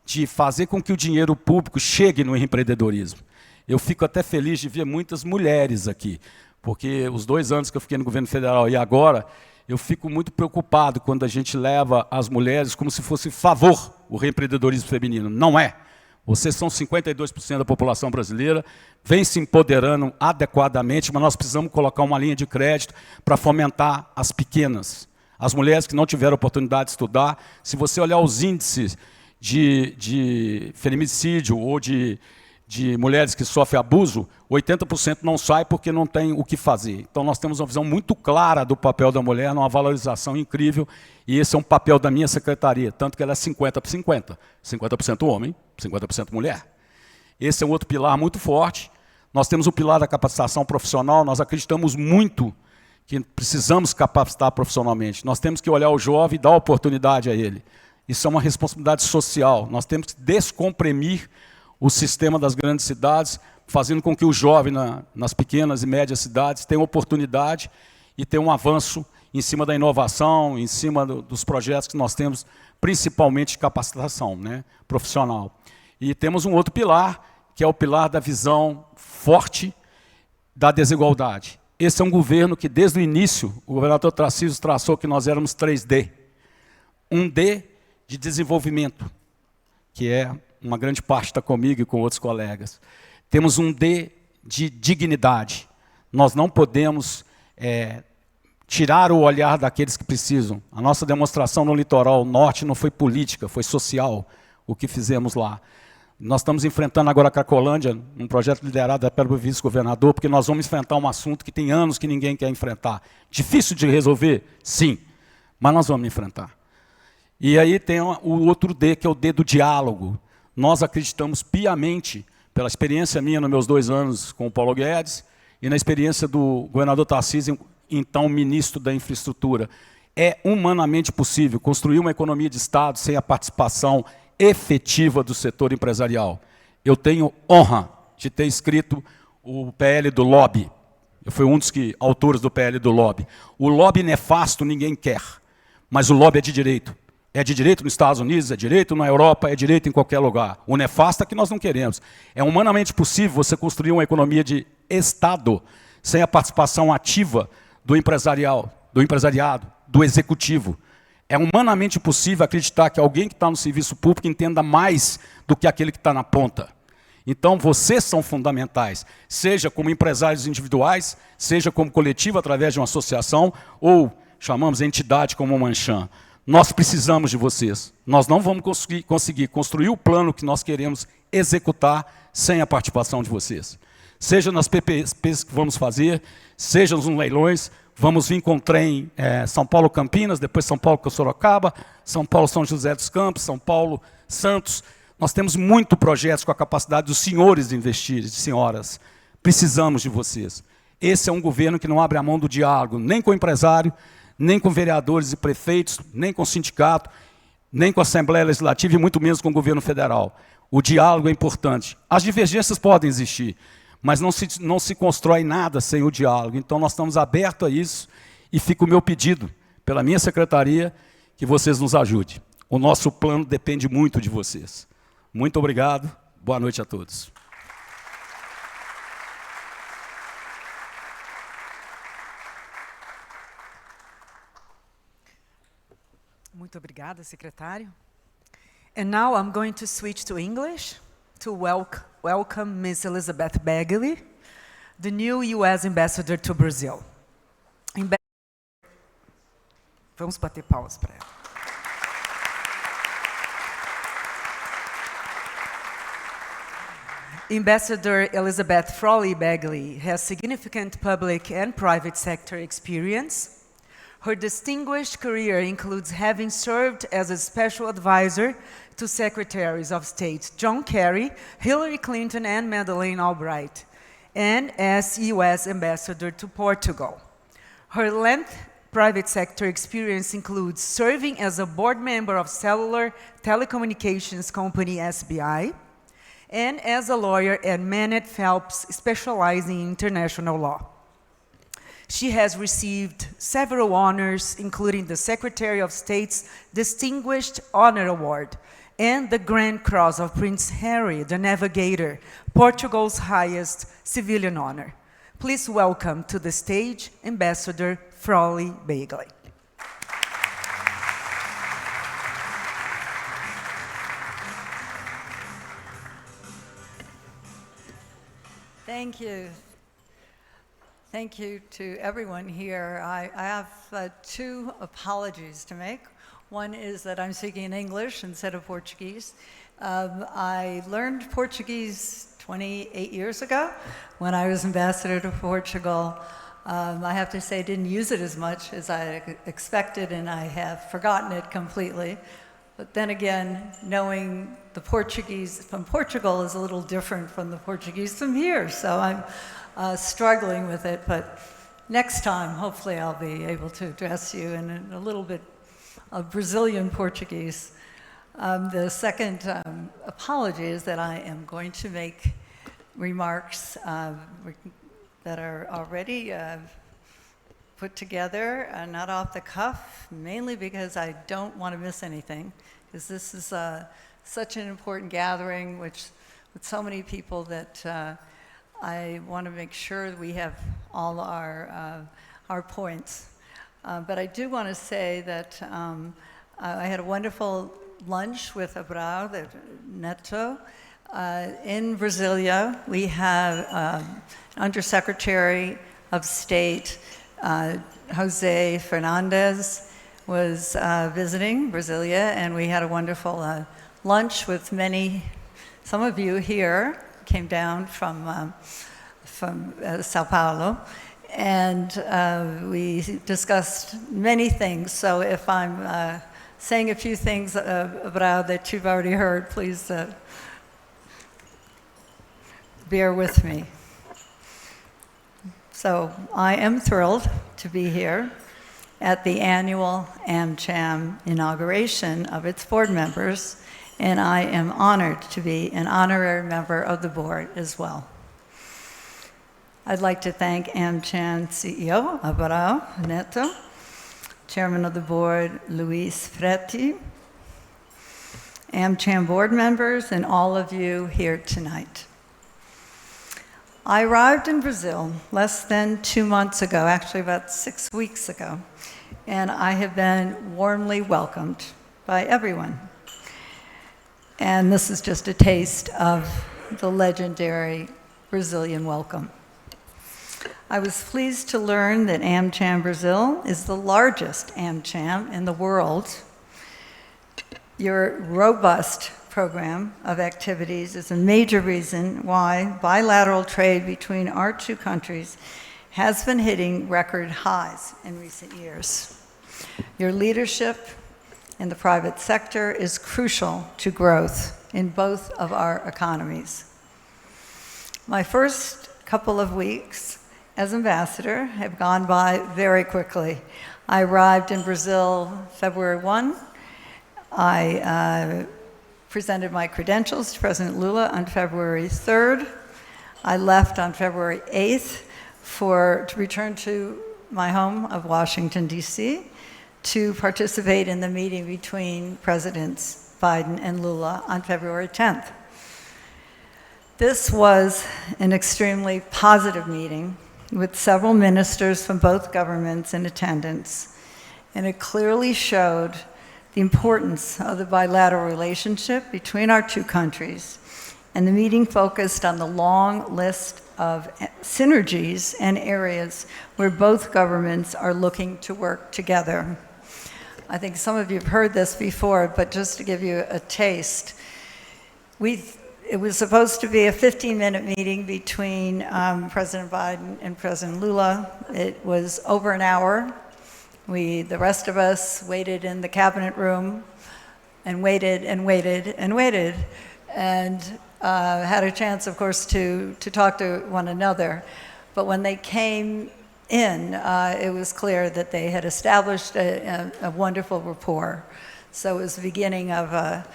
de fazer com que o dinheiro público chegue no empreendedorismo. Eu fico até feliz de ver muitas mulheres aqui, porque os 2 anos que eu fiquei no governo federal e agora, eu fico muito preocupado quando a gente leva as mulheres como se fosse favor o empreendedorismo feminino. Não é. Vocês são 52% da população brasileira, vem se empoderando adequadamente, mas nós precisamos colocar uma linha de crédito para fomentar as pequenas, as mulheres que não tiveram oportunidade de estudar. Se você olhar os índices de feminicídio ou de mulheres que sofrem abuso, 80% não sai porque não tem o que fazer. Então nós temos uma visão muito clara do papel da mulher, uma valorização incrível, e esse é um papel da minha secretaria, tanto que ela é 50%. 50% homem, 50% mulher. Esse é um outro pilar muito forte. Nós temos o pilar da capacitação profissional, nós acreditamos muito que precisamos capacitar profissionalmente. Nós temos que olhar o jovem e dar oportunidade a ele. Isso é uma responsabilidade social. Nós temos que descomprimir o sistema das grandes cidades, fazendo com que o jovem nas pequenas e médias cidades tenha oportunidade e tenha um avanço em cima da inovação, em cima dos projetos que nós temos, principalmente de capacitação, né, profissional. E temos um outro pilar, que é o pilar da visão forte da desigualdade. Esse é um governo que, desde o início, o governador Tarcísio traçou que nós éramos 3D. Um D de desenvolvimento, que é uma grande parte está comigo e com outros colegas. Temos um D de dignidade. Nós não podemos tirar o olhar daqueles que precisam. A nossa demonstração no litoral norte não foi política, foi social, o que fizemos lá. Nós estamos enfrentando agora a Cracolândia, um projeto liderado pelo vice-governador, porque nós vamos enfrentar um assunto que tem anos que ninguém quer enfrentar. Difícil de resolver? Sim, mas nós vamos enfrentar. E aí tem o outro D, que é o D do diálogo. Nós acreditamos piamente, pela experiência minha nos meus 2 anos com o Paulo Guedes, e na experiência do governador Tarcísio, então ministro da Infraestrutura, é humanamente possível construir uma economia de Estado sem a participação efetiva do setor empresarial. Eu tenho honra de ter escrito o PL do lobby. Eu fui um dos autores do PL do lobby. O lobby nefasto ninguém quer, mas o lobby é de direito. É de direito nos Estados Unidos, é direito na Europa, é direito em qualquer lugar. O nefasto é que nós não queremos. É humanamente possível você construir uma economia de Estado sem a participação ativa do empresariado, do executivo. É humanamente possível acreditar que alguém que está no serviço público entenda mais do que aquele que está na ponta. Então, vocês são fundamentais, seja como empresários individuais, seja como coletivo através de uma associação, ou chamamos entidade como o Manchan. Nós precisamos de vocês. Nós não vamos conseguir construir o plano que nós queremos executar sem a participação de vocês. Seja nas PPPs que vamos fazer, seja nos leilões, vamos vir com o trem São Paulo-Campinas, depois São Paulo-Sorocaba, São Paulo-São José dos Campos, São Paulo-Santos. Nós temos muitos projetos com a capacidade dos senhores de investir, de senhoras. Precisamos de vocês. Esse é um governo que não abre a mão do diálogo, nem com o empresário, nem com vereadores e prefeitos, nem com o sindicato, nem com a Assembleia Legislativa e muito menos com o governo federal. O diálogo é importante. As divergências podem existir, mas não se constrói nada sem o diálogo. Então nós estamos abertos a isso E fica o meu pedido, pela minha secretaria, que vocês nos ajudem. O nosso plano depende muito de vocês. Muito obrigado, boa noite a todos. Muito obrigada, secretário. And now I'm going to switch to English to welcome Ms. Elizabeth Begley, the new U.S. Ambassador to Brazil. Vamos bater palmas para ela. Ambassador Elizabeth Frawley Begley has significant public and private sector experience. Her distinguished career includes having served as a special advisor to Secretaries of State John Kerry, Hillary Clinton, and Madeleine Albright, and as U.S. Ambassador to Portugal. Her lengthy private sector experience includes serving as a board member of cellular telecommunications company SBI, and as a lawyer at Manet Phelps, specializing in international law. She has received several honors, including the Secretary of State's Distinguished Honor Award and the Grand Cross of Prince Harry, the Navigator, Portugal's highest civilian honor. Please welcome to the stage Ambassador Frawley Begley. Thank you. Thank you to everyone here. I have two apologies to make. One is that I'm speaking in English instead of Portuguese. I learned Portuguese 28 years ago when I was ambassador to Portugal. I have to say I didn't use it as much as I expected, and I have forgotten it completely. But then again, knowing the Portuguese from Portugal is a little different from the Portuguese from here, so I'm struggling with it. But next time, hopefully I'll be able to address you in a little bit of Brazilian Portuguese. The second apology is that I am going to make remarks that are already put together, not off the cuff, mainly because I don't want to miss anything, because this is such an important gathering with so many people that I want to make sure that we have all our points. But I do want to say that I had a wonderful lunch with Abrao Neto. In Brasilia, we have Undersecretary of State Jose Fernandez was visiting Brasilia, and we had a wonderful lunch with some of you here came down from Sao Paulo, and we discussed many things. So if I'm saying a few things, Abrao, that you've already heard, please bear with me. So I am thrilled to be here at the annual AmCham inauguration of its board members, and I am honored to be an honorary member of the board as well. I'd like to thank AmCham CEO Abrao Neto, Chairman of the board Luis Fretti, AmCham board members, and all of you here tonight. I arrived in Brazil less than 2 months ago, actually about 6 weeks ago, and I have been warmly welcomed by everyone. And this is just a taste of the legendary Brazilian welcome. I was pleased to learn that AmCham Brazil is the largest AmCham in the world. Your robust program of activities is a major reason why bilateral trade between our two countries has been hitting record highs in recent years. Your leadership in the private sector is crucial to growth in both of our economies. My first couple of weeks as ambassador have gone by very quickly. I arrived in Brazil February 1. I presented my credentials to President Lula on February 3rd. I left on February 8th to return to my home of Washington, D.C., to participate in the meeting between Presidents Biden and Lula on February 10th. This was an extremely positive meeting with several ministers from both governments in attendance, and it clearly showed the importance of the bilateral relationship between our two countries. And the meeting focused on the long list of synergies and areas where both governments are looking to work together. I think some of you have heard this before, but just to give you a taste, it was supposed to be a 15-minute meeting between President Biden and President Lula. It was over an hour. The rest of us waited in the cabinet room and waited and waited and waited, and had a chance, of course, to talk to one another. But when they came in, it was clear that they had established a wonderful rapport. So it was the beginning of a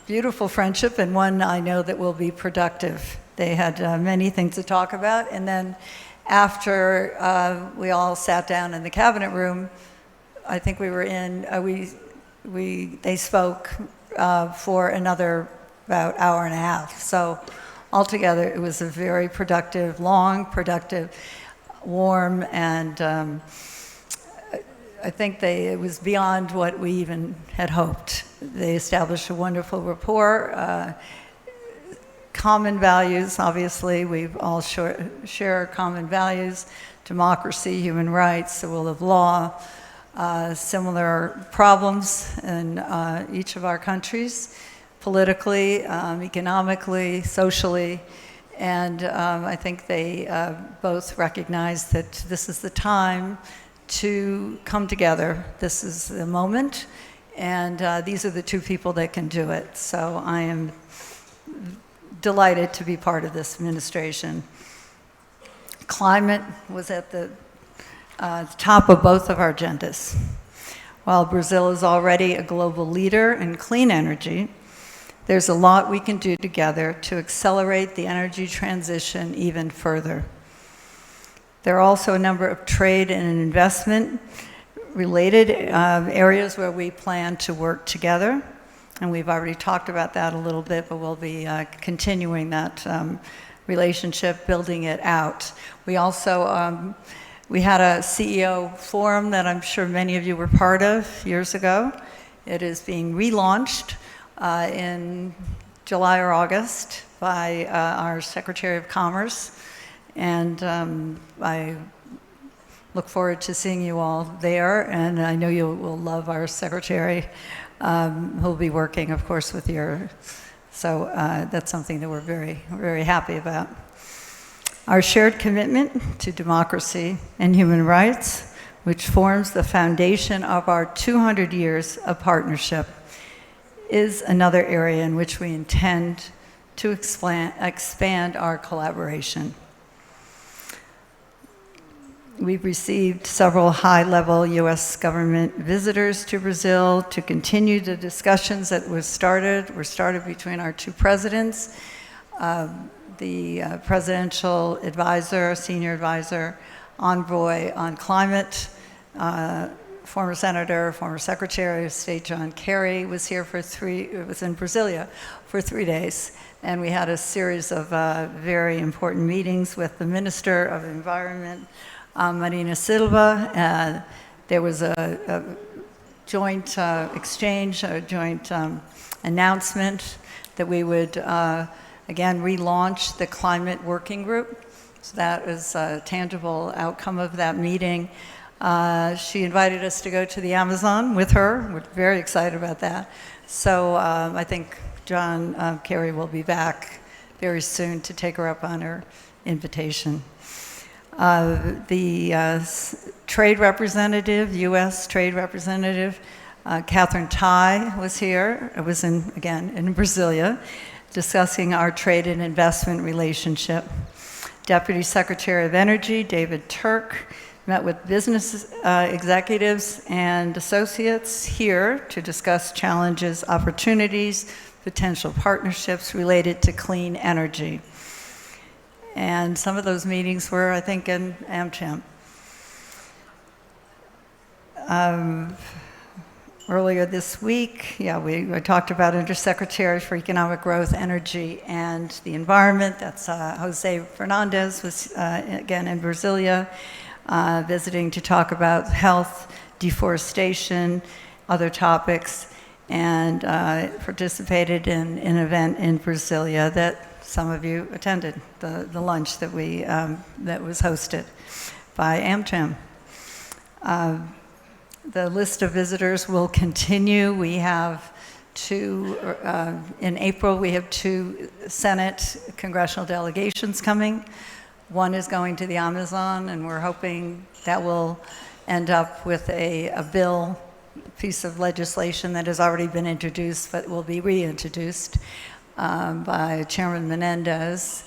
beautiful friendship, and one I know that will be productive. They had many things to talk about, and then after we all sat down in the cabinet room, I think we were in, they spoke for another about hour and a half. So altogether, it was a very productive, long, productive, warm, and I think it was beyond what we even had hoped. They established a wonderful rapport, common values, obviously. We all share common values: democracy, human rights, the rule of law, similar problems in each of our countries, politically, economically, socially. And I think they both recognize that this is the time to come together. This is the moment, and these are the two people that can do it. So I am delighted to be part of this administration. Climate was at the top of both of our agendas. While Brazil is already a global leader in clean energy, there's a lot we can do together to accelerate the energy transition even further. There are also a number of trade and investment related areas where we plan to work together. And we've already talked about that a little bit, but we'll be continuing that relationship, building it out. We also, we had a CEO forum that I'm sure many of you were part of years ago. It is being relaunched in July or August by our Secretary of Commerce. And I look forward to seeing you all there, and I know you will love our secretary, who'll be working, of course, with your, so that's something that we're very, very happy about. Our shared commitment to democracy and human rights, which forms the foundation of our 200 years of partnership, is another area in which we intend to expand our collaboration. We've received several high-level U.S. government visitors to Brazil to continue the discussions that were started between our two presidents. The presidential advisor, senior advisor, envoy on climate, former senator, former secretary of state John Kerry was here was in Brasilia for 3 days. And we had a series of very important meetings with the Minister of Environment, Marina Silva. There was a joint exchange, a joint announcement that we would, again, relaunch the Climate Working Group. So that was a tangible outcome of that meeting. She invited us to go to the Amazon with her. We're very excited about that. So I think John Kerry will be back very soon to take her up on her invitation. The trade representative, U.S. trade representative, Catherine Tai was here. It was again in Brasilia, discussing our trade and investment relationship. Deputy Secretary of Energy, David Turk, met with business executives and associates here to discuss challenges, opportunities, potential partnerships related to clean energy. And some of those meetings were, I think, in AmCham. Earlier this week, I talked about Undersecretary for Economic Growth, Energy, and the Environment. That's Jose Fernandez, was again in Brasilia, visiting to talk about health, deforestation, other topics, and participated in an event in Brasilia that some of you attended, the lunch that that was hosted by AmCham. The list of visitors will continue. We have in April, we have 2 Senate congressional delegations coming. One is going to the Amazon, and we're hoping that will end up with a piece of legislation that has already been introduced, but will be reintroduced by Chairman Menendez,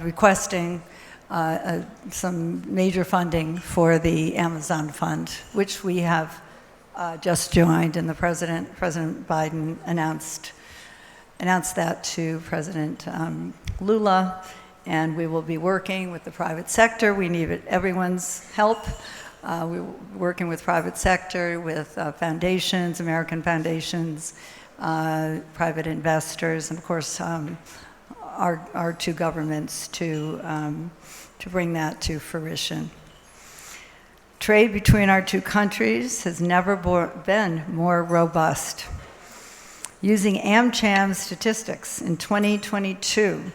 requesting some major funding for the Amazon Fund, which we have just joined, and President Biden announced that to President Lula, and we will be working with the private sector. We need everyone's help. We're working with private sector, with foundations, American foundations, private investors, and of course our 2 governments to bring that to fruition. Trade between our 2 countries has never been more robust. Using AmCham statistics, in 2022,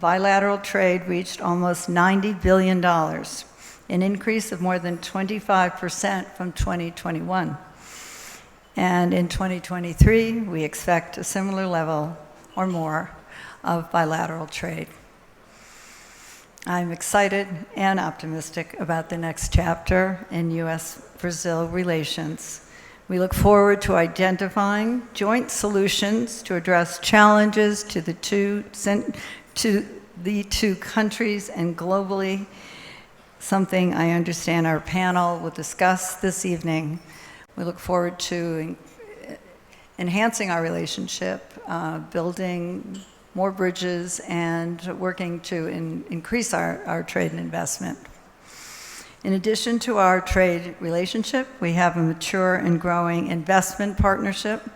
bilateral trade reached almost $90 billion, an increase of more than 25% from 2021. And in 2023, we expect a similar level or more of bilateral trade. I'm excited and optimistic about the next chapter in U.S.-Brazil relations. We look forward to identifying joint solutions to address challenges to the two countries and globally, something I understand our panel will discuss this evening. We look forward to enhancing our relationship, building more bridges, and working to increase our trade and investment. In addition to our trade relationship, we have a mature and growing investment partnership.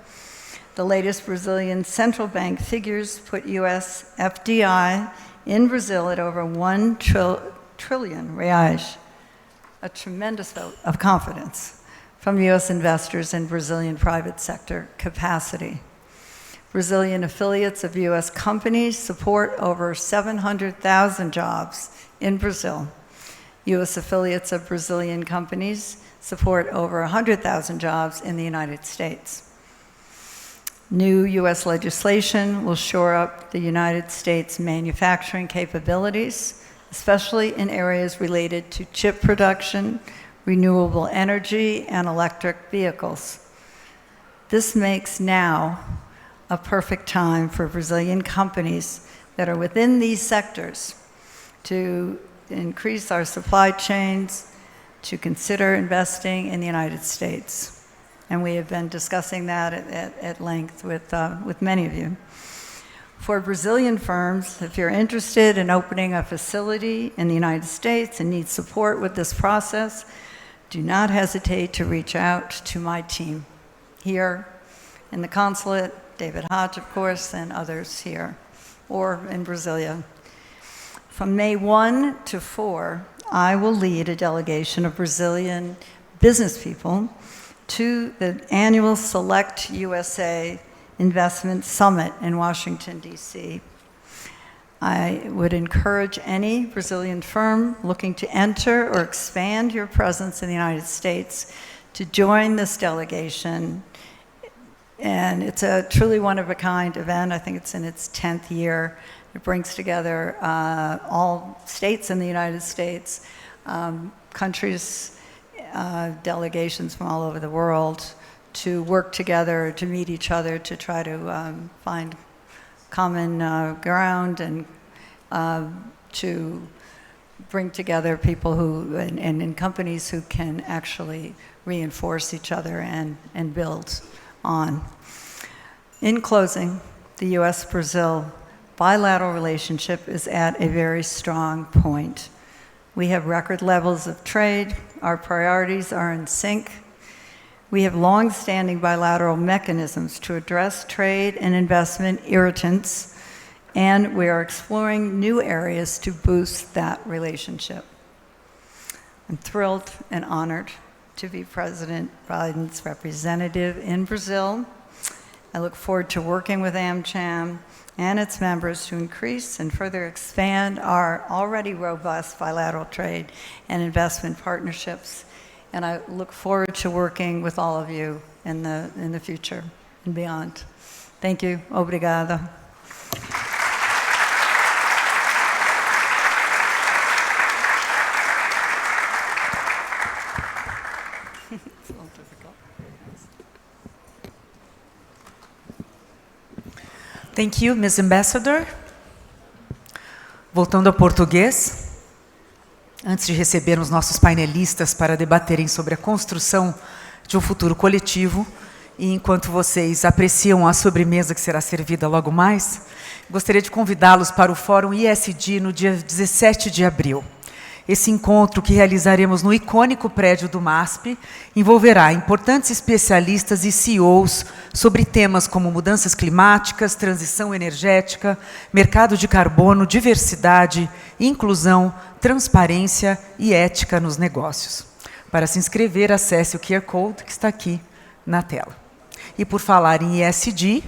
The latest Brazilian central bank figures put U.S. FDI in Brazil at over 1 trillion reais, a tremendous vote of confidence from U.S. investors in Brazilian private sector capacity. Brazilian affiliates of U.S. companies support over 700,000 jobs in Brazil. U.S. affiliates of Brazilian companies support over 100,000 jobs in the United States. New U.S. legislation will shore up the United States manufacturing capabilities, especially in areas related to chip production, renewable energy, and electric vehicles. This makes now a perfect time for Brazilian companies that are within these sectors to increase our supply chains, to consider investing in the United States. And we have been discussing that at length with many of you. For Brazilian firms, if you're interested in opening a facility in the United States and need support with this process, do not hesitate to reach out to my team here in the consulate, David Hodge, of course, and others here, or in Brasilia. From May 1 to 4, I will lead a delegation of Brazilian business people to the annual Select USA Investment Summit in Washington, D.C. I would encourage any Brazilian firm looking to enter or expand your presence in the United States to join this delegation. And it's a truly one-of-a-kind event. I think it's in its 10th year. It brings together all states in the United States, countries, delegations from all over the world to work together, to meet each other, to try to find common ground and to bring together people who, and companies who can actually reinforce each other and build on. In closing, the U.S.-Brazil bilateral relationship is at a very strong point. We have record levels of trade. Our priorities are in sync. We have long-standing bilateral mechanisms to address trade and investment irritants, and we are exploring new areas to boost that relationship. I'm thrilled and honored to be President Biden's representative in Brazil. I look forward to working with AmCham and its members to increase and further expand our already robust bilateral trade and investment partnerships. And I look forward to working with all of you in the future and beyond. Thank you. Obrigada. It's a little difficult. Thank you, Ms. Ambassador. Voltando ao português, antes de recebermos nossos painelistas para debaterem sobre a construção de um futuro coletivo, e enquanto vocês apreciam a sobremesa que será servida logo mais, gostaria de convidá-los para o Fórum ISD no dia 17 de abril. Esse encontro, que realizaremos no icônico prédio do MASP, envolverá importantes especialistas e CEOs sobre temas como mudanças climáticas, transição energética, mercado de carbono, diversidade, inclusão, transparência e ética nos negócios. Para se inscrever, acesse o QR Code que está aqui na tela. E por falar em ESG,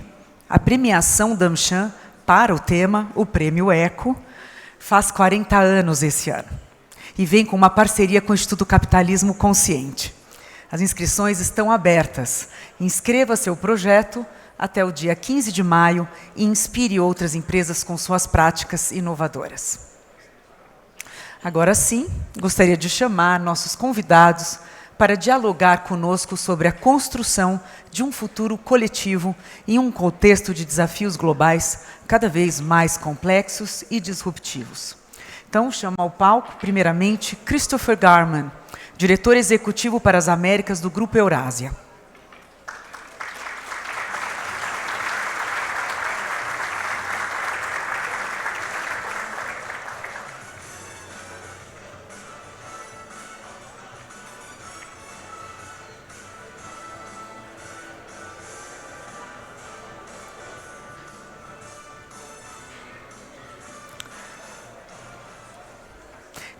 a premiação da AmCham para o tema, o Prêmio ECO, faz 40 anos esse ano. E vem com uma parceria com o Instituto Capitalismo Consciente. As inscrições estão abertas. Inscreva seu projeto até o dia 15 de maio e inspire outras empresas com suas práticas inovadoras. Agora sim, gostaria de chamar nossos convidados para dialogar conosco sobre a construção de um futuro coletivo em um contexto de desafios globais cada vez mais complexos e disruptivos. Então, chamo ao palco, primeiramente, Christopher Garman, diretor executivo para as Américas do Grupo Eurásia.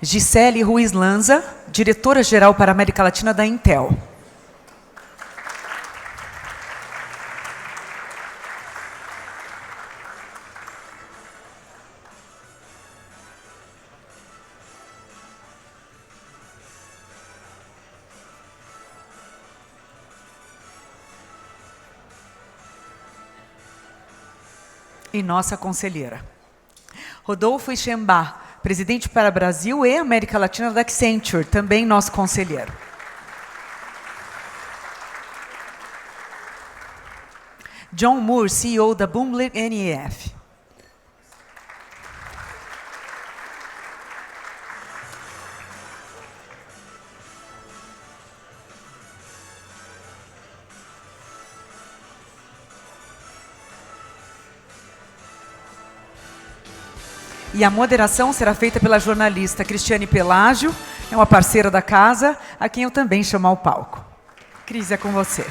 Gisele Ruiz Lanza, diretora-geral para a América Latina da Intel. E nossa conselheira. Rodolfo Ixembá, presidente para Brasil e América Latina da Accenture, também nosso conselheiro. John Moore, CEO da Bloomberg NEF. E a moderação será feita pela jornalista Cristiane Pelágio, é uma parceira da casa, a quem eu também chamo ao palco. Cris, é com você.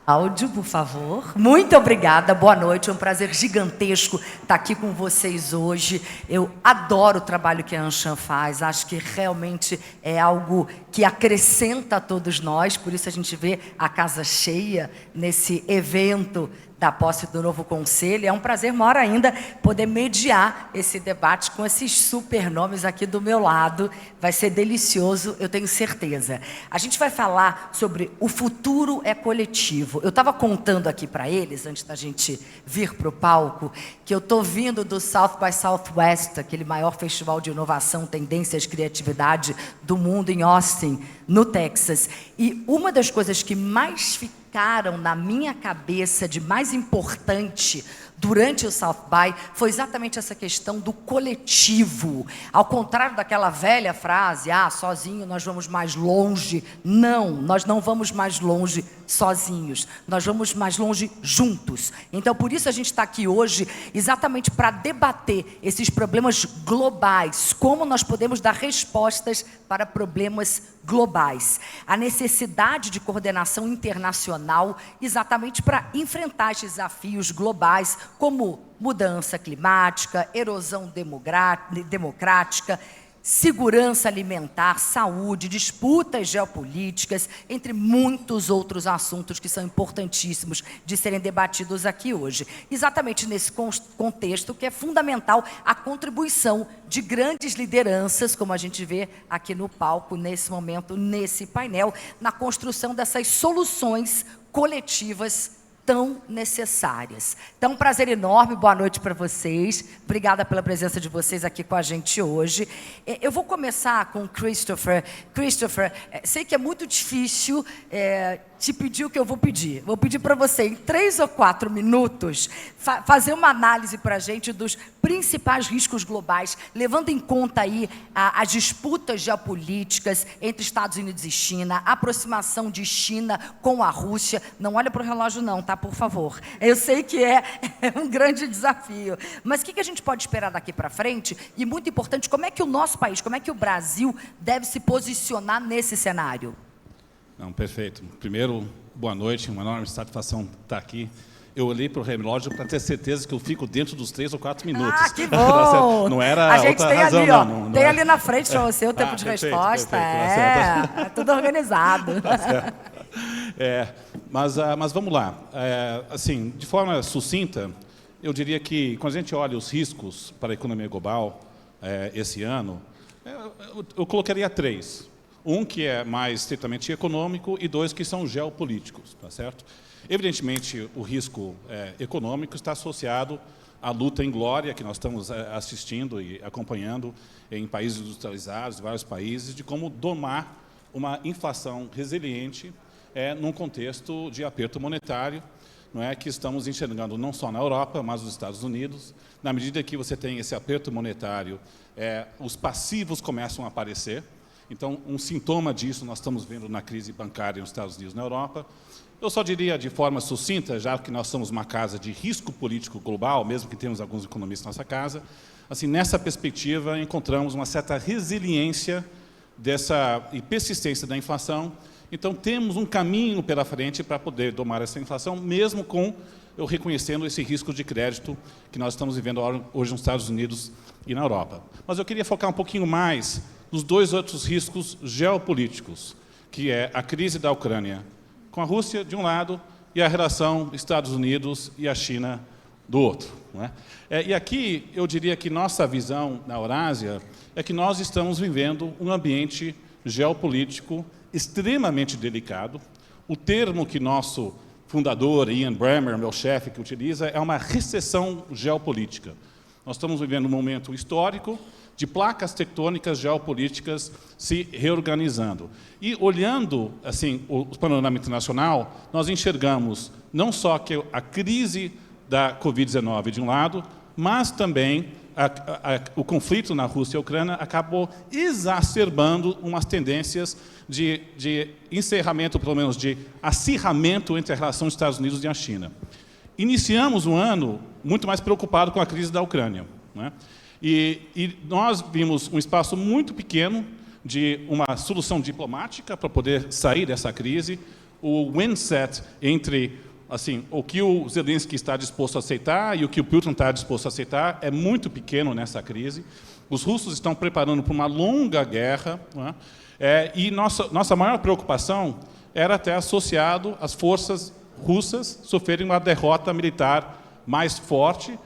Áudio, por favor. Muito obrigada, boa noite. É um prazer gigantesco estar aqui com vocês hoje. Eu adoro o trabalho que a AmCham faz. Acho que realmente é algo que acrescenta a todos nós. Por isso a gente vê a casa cheia nesse evento da posse do novo conselho. É um prazer maior ainda poder mediar esse debate com esses super nomes aqui do meu lado. Vai ser delicioso, eu tenho certeza. A gente vai falar sobre o futuro é coletivo. Eu estava contando aqui para eles, antes da gente vir para o palco, que eu estou vindo do South by Southwest, aquele maior festival de inovação, tendências, criatividade do mundo em Austin, no Texas. E uma das coisas que mais ficaram na minha cabeça de mais importante durante o South By foi exatamente essa questão do coletivo. Ao contrário daquela velha frase, sozinho nós vamos mais longe. Não, nós não vamos mais longe sozinhos. Nós vamos mais longe juntos. Então, por isso a gente está aqui hoje, exatamente para debater esses problemas globais. Como nós podemos dar respostas para problemas globais. A necessidade de coordenação internacional, exatamente para enfrentar esses desafios globais, como mudança climática, erosão democrática, segurança alimentar, saúde, disputas geopolíticas, entre muitos outros assuntos que são importantíssimos de serem debatidos aqui hoje. Exatamente nesse contexto que é fundamental a contribuição de grandes lideranças, como a gente vê aqui no palco, nesse momento, nesse painel, na construção dessas soluções coletivas tão necessárias. Então, um prazer enorme, boa noite para vocês. Obrigada pela presença de vocês aqui com a gente hoje. Eu vou começar com o Christopher. Christopher, sei que é muito difícil te pedir o que eu vou pedir. Vou pedir para você, em 3 ou 4 minutos, fazer uma análise para a gente dos principais riscos globais, levando em conta aí as disputas geopolíticas entre Estados Unidos e China, a aproximação de China com a Rússia. Não olha para o relógio não, tá? Por favor. Eu sei que é um grande desafio. Mas o que a gente pode esperar daqui para frente? E, muito importante, como é que o nosso país, como é que o Brasil deve se posicionar nesse cenário? Não, perfeito. Primeiro, boa noite, uma enorme satisfação estar aqui. Eu olhei para o relógio para ter certeza que eu fico dentro dos 3 ou 4 minutos. Que bom! Não era a gente outra tem razão, ali, ó, não tem ali na frente para você o tempo de perfeito, resposta. Perfeito, é tudo organizado. Mas vamos lá. Assim, de forma sucinta, eu diria que quando a gente olha os riscos para a economia global esse ano, eu colocaria 3. Um que é mais estritamente econômico e 2 que são geopolíticos, tá certo? Evidentemente, o risco econômico está associado à luta em glória que nós estamos assistindo e acompanhando em países industrializados, vários países, de como domar uma inflação resiliente num contexto de aperto monetário, não é, que estamos enxergando não só na Europa, mas nos Estados Unidos. Na medida que você tem esse aperto monetário, os passivos começam a aparecer. Então, um sintoma disso nós estamos vendo na crise bancária nos Estados Unidos e na Europa. Eu só diria de forma sucinta, já que nós somos uma casa de risco político global, mesmo que temos alguns economistas na nossa casa, assim, nessa perspectiva encontramos uma certa resiliência e persistência da inflação. Então, temos um caminho pela frente para poder domar essa inflação, mesmo eu reconhecendo esse risco de crédito que nós estamos vivendo hoje nos Estados Unidos e na Europa. Mas eu queria focar um pouquinho mais nos 2 outros riscos geopolíticos, que é a crise da Ucrânia com a Rússia, de um lado, e a relação Estados Unidos e a China, do outro. Não é? E aqui, eu diria que nossa visão na Eurásia é que nós estamos vivendo um ambiente geopolítico extremamente delicado. O termo que nosso fundador, Ian Bremmer, meu chefe, que utiliza, é uma recessão geopolítica. Nós estamos vivendo um momento histórico de placas tectônicas geopolíticas se reorganizando. E, olhando assim, o panorama internacional, nós enxergamos não só que a crise da Covid-19 de um lado, mas também o conflito na Rússia e Ucrânia acabou exacerbando umas tendências de encerramento, pelo menos de acirramento entre a relação dos Estados Unidos e a China. Iniciamos um ano muito mais preocupado com a crise da Ucrânia, né? E nós vimos um espaço muito pequeno de uma solução diplomática para poder sair dessa crise. O windset entre assim, o que o Zelensky está disposto a aceitar e o que o Putin está disposto a aceitar é muito pequeno nessa crise. Os russos estão preparando para uma longa guerra, não é? E nossa maior preocupação era até associado às forças russas sofrerem uma derrota militar mais forte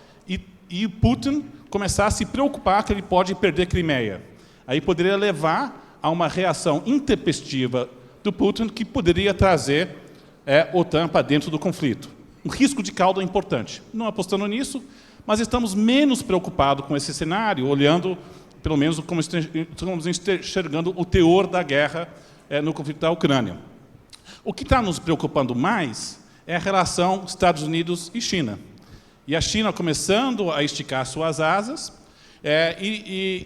e Putin começar a se preocupar que ele pode perder Crimeia. Aí poderia levar a uma reação intempestiva do Putin que poderia trazer a OTAN para dentro do conflito. Um risco de cauda importante. Não apostando nisso, mas estamos menos preocupados com esse cenário, olhando, pelo menos, como estamos enxergando o teor da guerra no conflito da Ucrânia. O que está nos preocupando mais é a relação Estados Unidos e China. E a China começando a esticar suas asas,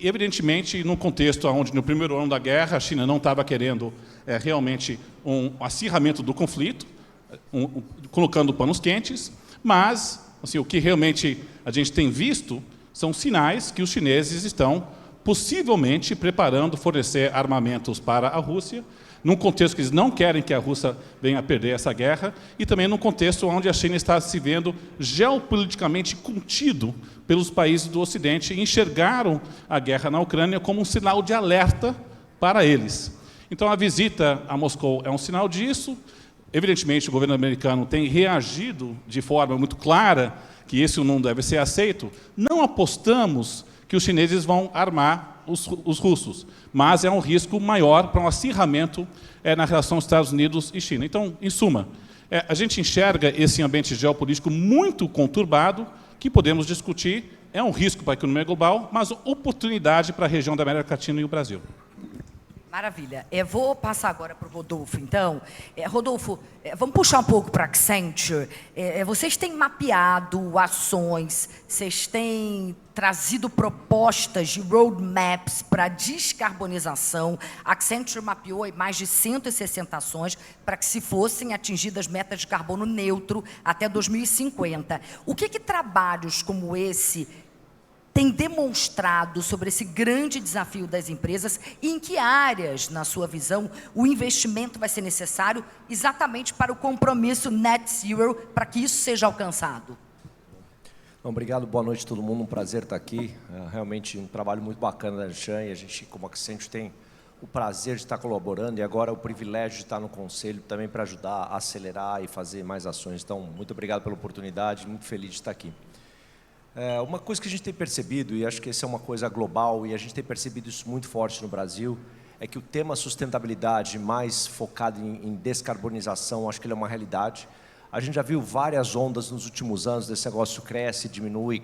evidentemente, num contexto onde, no primeiro ano da guerra, a China não estava querendo realmente um acirramento do conflito, colocando panos quentes, mas assim, o que realmente a gente tem visto são sinais que os chineses estão possivelmente preparando fornecer armamentos para a Rússia, num contexto que eles não querem que a Rússia venha a perder essa guerra, e também num contexto onde a China está se vendo geopoliticamente contido pelos países do Ocidente e enxergaram a guerra na Ucrânia como um sinal de alerta para eles. Então, a visita a Moscou é um sinal disso. Evidentemente, o governo americano tem reagido de forma muito clara que isso não deve ser aceito. Não apostamos que os chineses vão armar os russos, mas é um risco maior para um acirramento na relação Estados Unidos e China. Então, em suma, a gente enxerga esse ambiente geopolítico muito conturbado, que podemos discutir, é um risco para a economia global, mas oportunidade para a região da América Latina e o Brasil. Maravilha. Vou passar agora para o Rodolfo, então. Rodolfo, vamos puxar um pouco para a Accenture. Vocês têm mapeado ações, vocês têm trazido propostas de roadmaps para descarbonização. A Accenture mapeou mais de 160 ações para que se fossem atingidas metas de carbono neutro até 2050. O que trabalhos como esse tem demonstrado sobre esse grande desafio das empresas e em que áreas, na sua visão, o investimento vai ser necessário exatamente para o compromisso net zero, para que isso seja alcançado? Obrigado, boa noite a todo mundo, um prazer estar aqui. Realmente um trabalho muito bacana da Anshan, e a gente, como Accenture, tem o prazer de estar colaborando e agora o privilégio de estar no conselho também para ajudar a acelerar e fazer mais ações. Então, muito obrigado pela oportunidade, muito feliz de estar aqui. Uma coisa que a gente tem percebido, e acho que essa é uma coisa global, e a gente tem percebido isso muito forte no Brasil, é que o tema sustentabilidade mais focado em descarbonização, acho que ele é uma realidade. A gente já viu várias ondas nos últimos anos desse negócio cresce, diminui,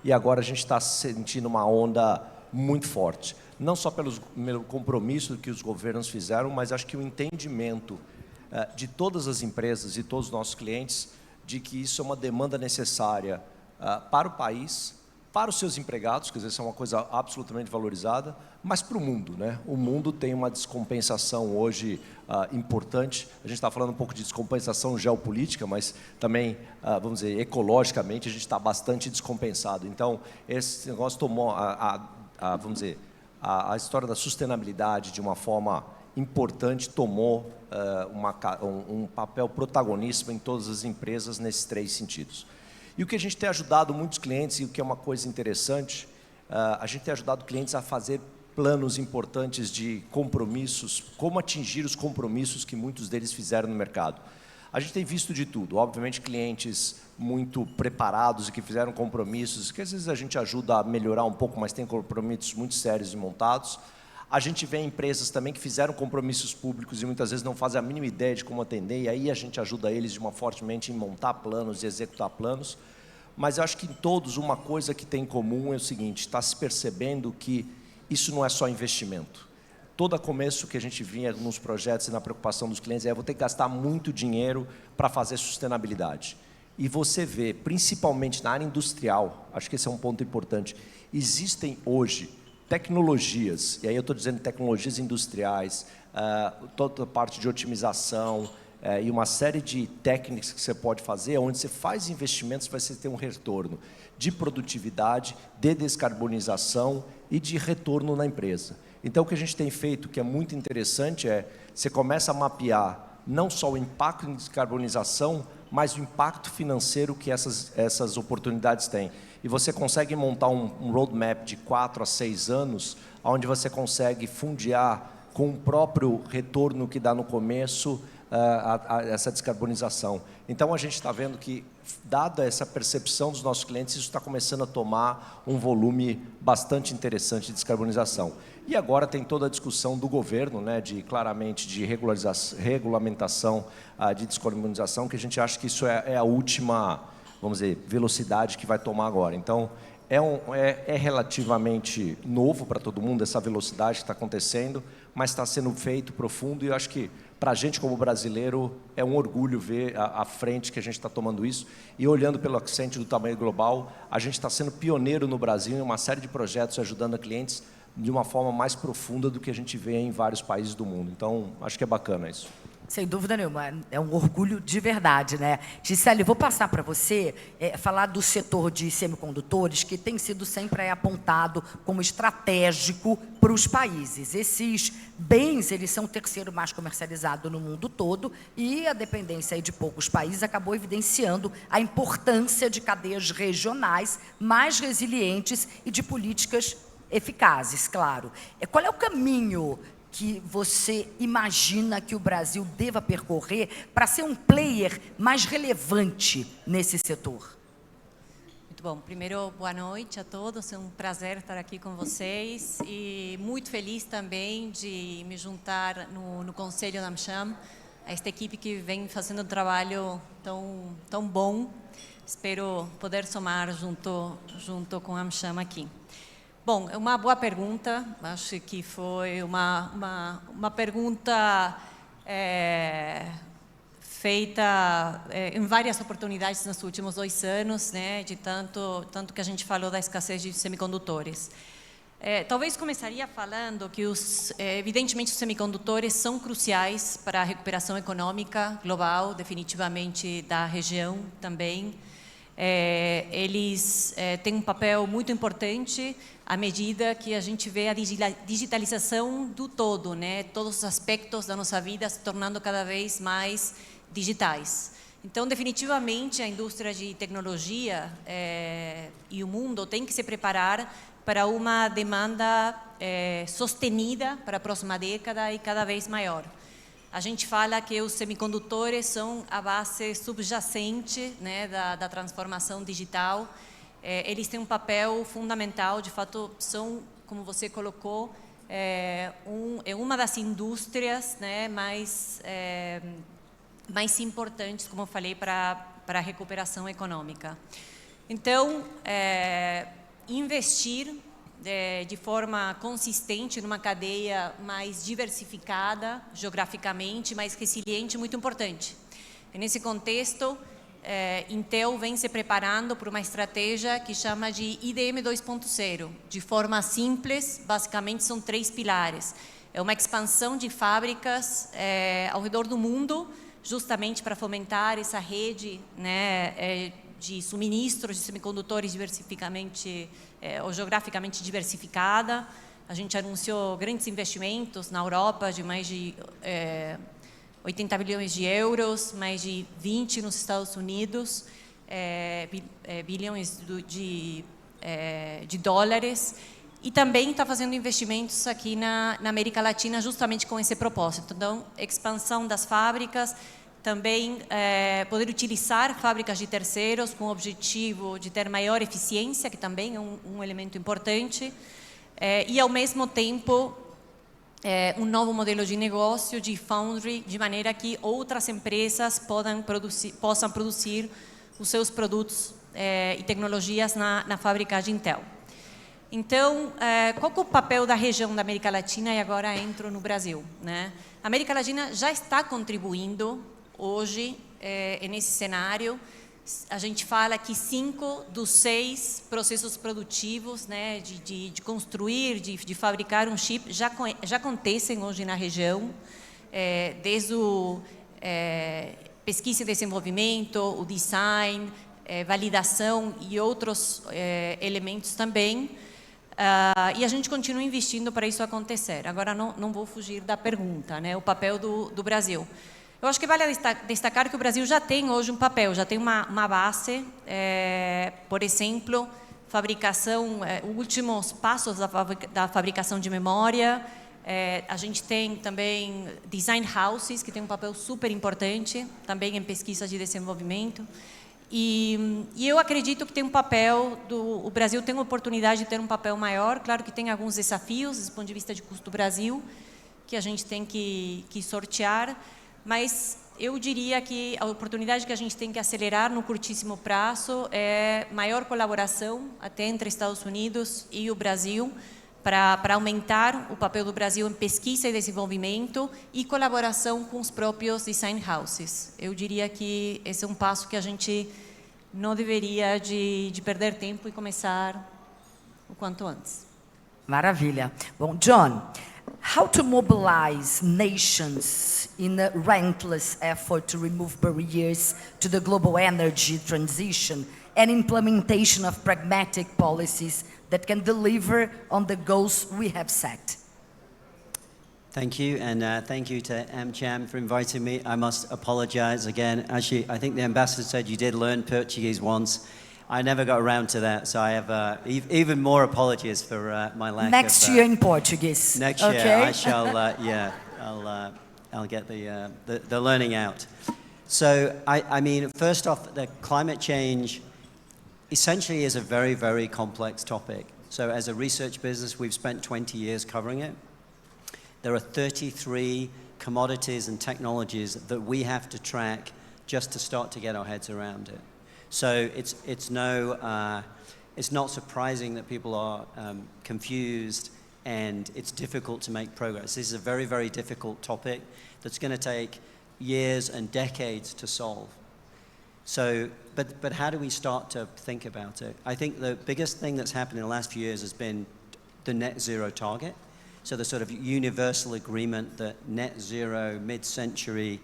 e agora a gente está sentindo uma onda muito forte. Não só pelo compromisso que os governos fizeram, mas acho que o entendimento de todas as empresas e todos os nossos clientes de que isso é uma demanda necessária para o país, para os seus empregados, quer dizer, isso é uma coisa absolutamente valorizada, mas para o mundo, né? O mundo tem uma descompensação hoje importante. A gente está falando um pouco de descompensação geopolítica, mas também, vamos dizer, ecologicamente, a gente está bastante descompensado. Então, esse negócio tomou, vamos dizer, a história da sustentabilidade de uma forma importante, tomou um papel protagonista em todas as empresas nesses três sentidos. E o que a gente tem ajudado muitos clientes, e o que é uma coisa interessante, a gente tem ajudado clientes a fazer planos importantes de compromissos, como atingir os compromissos que muitos deles fizeram no mercado. A gente tem visto de tudo, obviamente clientes muito preparados e que fizeram compromissos, que às vezes a gente ajuda a melhorar um pouco, mas tem compromissos muito sérios e montados. A gente vê empresas também que fizeram compromissos públicos e muitas vezes não fazem a mínima ideia de como atender, e aí a gente ajuda eles de uma fortemente em montar planos e executar planos. Mas eu acho que em todos uma coisa que tem em comum é o seguinte, está se percebendo que isso não é só investimento. Todo começo que a gente vinha nos projetos e na preocupação dos clientes vou ter que gastar muito dinheiro para fazer sustentabilidade. E você vê, principalmente na área industrial, acho que esse é um ponto importante, existem hoje tecnologias, e aí eu estou dizendo tecnologias industriais, toda a parte de otimização e uma série de técnicas que você pode fazer, onde você faz investimentos, vai ter um retorno de produtividade, de descarbonização e de retorno na empresa. Então, o que a gente tem feito, que é muito interessante, você começa a mapear não só o impacto em descarbonização, mas o impacto financeiro que essas oportunidades têm. E você consegue montar um roadmap de 4 a 6 anos, onde você consegue fundear com o próprio retorno que dá no começo essa descarbonização. Então, a gente está vendo que, dada essa percepção dos nossos clientes, isso está começando a tomar um volume bastante interessante de descarbonização. E agora tem toda a discussão do governo, né, claramente de regulamentação de descarbonização, que a gente acha que isso é a última, vamos dizer, velocidade que vai tomar agora. Então, é relativamente novo para todo mundo essa velocidade que está acontecendo, mas está sendo feito profundo, e eu acho que para a gente, como brasileiro, é um orgulho ver a frente que a gente está tomando isso. E olhando pelo Accenture do tamanho global, a gente está sendo pioneiro no Brasil em uma série de projetos ajudando a clientes de uma forma mais profunda do que a gente vê em vários países do mundo. Então, acho que é bacana isso. Sem dúvida nenhuma, é um orgulho de verdade, né? Gisele, vou passar para você falar do setor de semicondutores, que tem sido sempre apontado como estratégico para os países. Esses bens, eles são o terceiro mais comercializado no mundo todo e a dependência aí de poucos países acabou evidenciando a importância de cadeias regionais mais resilientes e de políticas eficazes, claro. Qual é o caminho que você imagina que o Brasil deva percorrer para ser um player mais relevante nesse setor? Muito bom. Primeiro, boa noite a todos. É um prazer estar aqui com vocês e muito feliz também de me juntar no Conselho da AmCham, a esta equipe que vem fazendo um trabalho tão bom. Espero poder somar junto com a AmCham aqui. Bom, é uma boa pergunta. Acho que foi uma pergunta feita em várias oportunidades nos últimos 2 anos, né, de tanto que a gente falou da escassez de semicondutores. Talvez começaria falando que, evidentemente, os semicondutores são cruciais para a recuperação econômica global, definitivamente da região também. Eles têm um papel muito importante à medida que a gente vê a digitalização do todo, né? Todos os aspectos da nossa vida se tornando cada vez mais digitais. Então, definitivamente, a indústria de tecnologia e o mundo tem que se preparar para uma demanda sostenida para a próxima década e cada vez maior. A gente fala que os semicondutores são a base subjacente, né, da transformação digital. Eles têm um papel fundamental, de fato, são, como você colocou, uma das indústrias, né, mais importantes, como eu falei, para a recuperação econômica. Então, investir de forma consistente numa cadeia mais diversificada, geograficamente, mais resiliente, muito importante. E nesse contexto, Intel vem se preparando para uma estratégia que chama de IDM 2.0. De forma simples, basicamente são 3 pilares. É uma expansão de fábricas ao redor do mundo, justamente para fomentar essa rede, né, de suministros de semicondutores ou geograficamente diversificada. A gente anunciou grandes investimentos na Europa de mais de 80 bilhões de euros, mais de 20 nos Estados Unidos, bilhões de dólares. E também está fazendo investimentos aqui na América Latina justamente com esse propósito. Então, expansão das fábricas, também poder utilizar fábricas de terceiros com o objetivo de ter maior eficiência, que também é um elemento importante, e ao mesmo tempo um novo modelo de negócio de foundry, de maneira que outras empresas possam produzir os seus produtos e tecnologias na fábrica de Intel. Então, qual é o papel da região da América Latina e agora entro no Brasil, né? A América Latina já está contribuindo hoje nesse cenário. A gente fala que 5 dos 6 processos produtivos, né, de construir, de fabricar um chip, já acontecem hoje na região, desde o pesquisa e desenvolvimento, o design, validação e outros elementos também. E a gente continua investindo para isso acontecer. Agora, não vou fugir da pergunta, né, o papel do Brasil. Eu acho que vale destacar que o Brasil já tem hoje um papel, já tem uma base, por exemplo, fabricação, últimos passos da fabricação de memória. A gente tem também design houses, que tem um papel super importante, também em pesquisa de desenvolvimento. E eu acredito que tem um papel, o Brasil tem uma oportunidade de ter um papel maior. Claro que tem alguns desafios, do ponto de vista de custo do Brasil, que a gente tem que sortear. Mas eu diria que a oportunidade que a gente tem que acelerar no curtíssimo prazo é maior colaboração até entre Estados Unidos e o Brasil para aumentar o papel do Brasil em pesquisa e desenvolvimento e colaboração com os próprios design houses. Eu diria que esse é um passo que a gente não deveria de perder tempo e começar o quanto antes. Maravilha. Bom, John, how to mobilize nations in a relentless effort to remove barriers to the global energy transition and implementation of pragmatic policies that can deliver on the goals we have set. Thank you, and thank you to AmCham for inviting me. I must apologize again. Actually, I think the ambassador said you did learn Portuguese once. I never got around to that, so I have even more apologies for my lack Next of... year in Portuguese. Next okay? year, I shall, yeah, I'll get the learning out. So, I mean, first off, the climate change essentially is a very, very complex topic. So as a research business, we've spent 20 years covering it. There are 33 commodities and technologies that we have to track just to start to get our heads around it. So it's not surprising that people are confused and it's difficult to make progress. This is a very, very difficult topic that's going to take years and decades to solve. So, but how do we start to think about it? I think the biggest thing that's happened in the last few years has been the net zero target. So the sort of universal agreement that net zero mid-century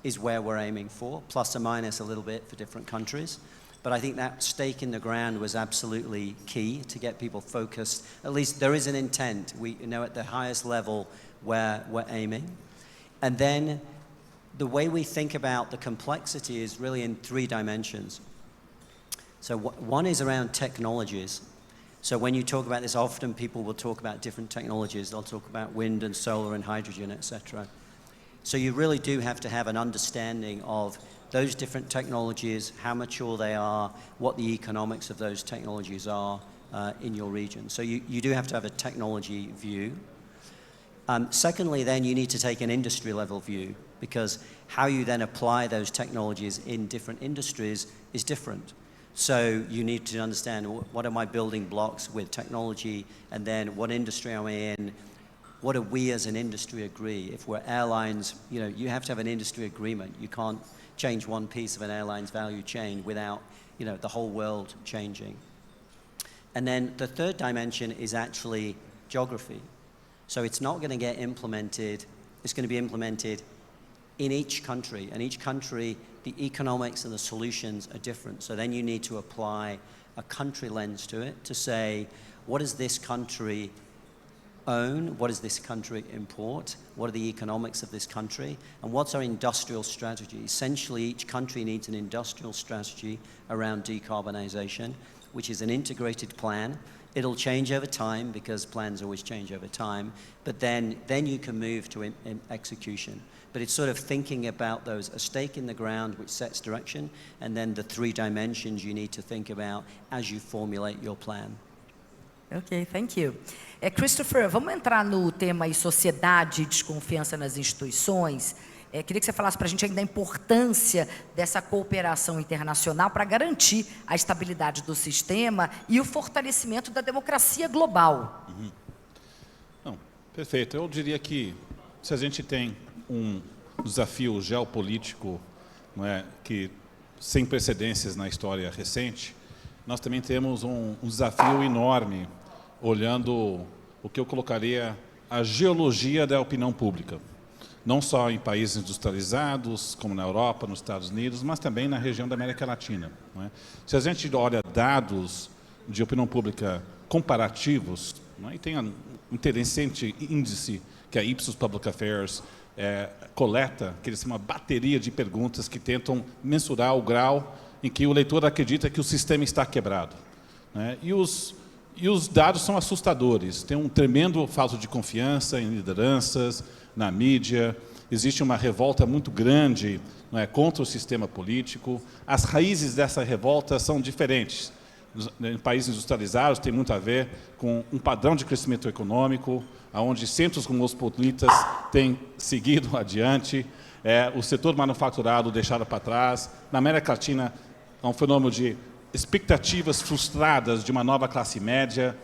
is where we're aiming for, plus or minus a little bit for different countries. But I think that stake in the ground was absolutely key to get people focused. At least there is an intent. We know at the highest level where we're aiming. And then the way we think about the complexity is really in 3 dimensions. So one is around technologies. So when you talk about this, often people will talk about different technologies. They'll talk about wind and solar and hydrogen, etc. So you really do have to have an understanding of those different technologies, how mature they are, what the economics of those technologies are in your region. So you do have to have a technology view. Secondly, then you need to take an industry level view, because how you then apply those technologies in different industries is different. So you need to understand what are my building blocks with technology, and then what industry am I in? What do we as an industry agree? If we're airlines, you know, you have to have an industry agreement. You can't change one piece of an airline's value chain without, you know, the whole world changing. And then the third dimension is actually geography. So it's not going to get implemented, it's going to be implemented in each country. And each country, the economics and the solutions are different. So then you need to apply a country lens to it to say, what does this country own? What does this country import? What are the economics of this country? And what's our industrial strategy? Essentially, each country needs an industrial strategy around decarbonization, which is an integrated plan. It'll change over time because plans always change over time, but then you can move to execution. But it's sort of thinking about those, a stake in the ground which sets direction, and then the 3 dimensions you need to think about as you formulate your plan. Ok, thank you. Christopher, vamos entrar no tema aí, sociedade e desconfiança nas instituições. Queria que você falasse para a gente ainda a importância dessa cooperação internacional para garantir a estabilidade do sistema e o fortalecimento da democracia global. Não, perfeito. Eu diria que se a gente tem um desafio geopolítico, não é, que sem precedentes na história recente, nós também temos um desafio enorme olhando o que eu colocaria a geologia da opinião pública. Não só em países industrializados, como na Europa, nos Estados Unidos, mas também na região da América Latina. Não é? Se a gente olha dados de opinião pública comparativos, não é? E tem um interessante índice que a Ipsos Public Affairs coleta, que eles são uma bateria de perguntas que tentam mensurar o grau em que o leitor acredita que o sistema está quebrado. Né? E os dados são assustadores. Tem um tremendo falta de confiança em lideranças, na mídia, existe uma revolta muito grande, não é, contra o sistema político. As raízes dessa revolta são diferentes. Em países industrializados tem muito a ver com um padrão de crescimento econômico, onde centros cosmopolitas têm seguido adiante, o setor manufaturado deixado para trás. Na América Latina, há um fenômeno de expectativas frustradas de uma nova classe média,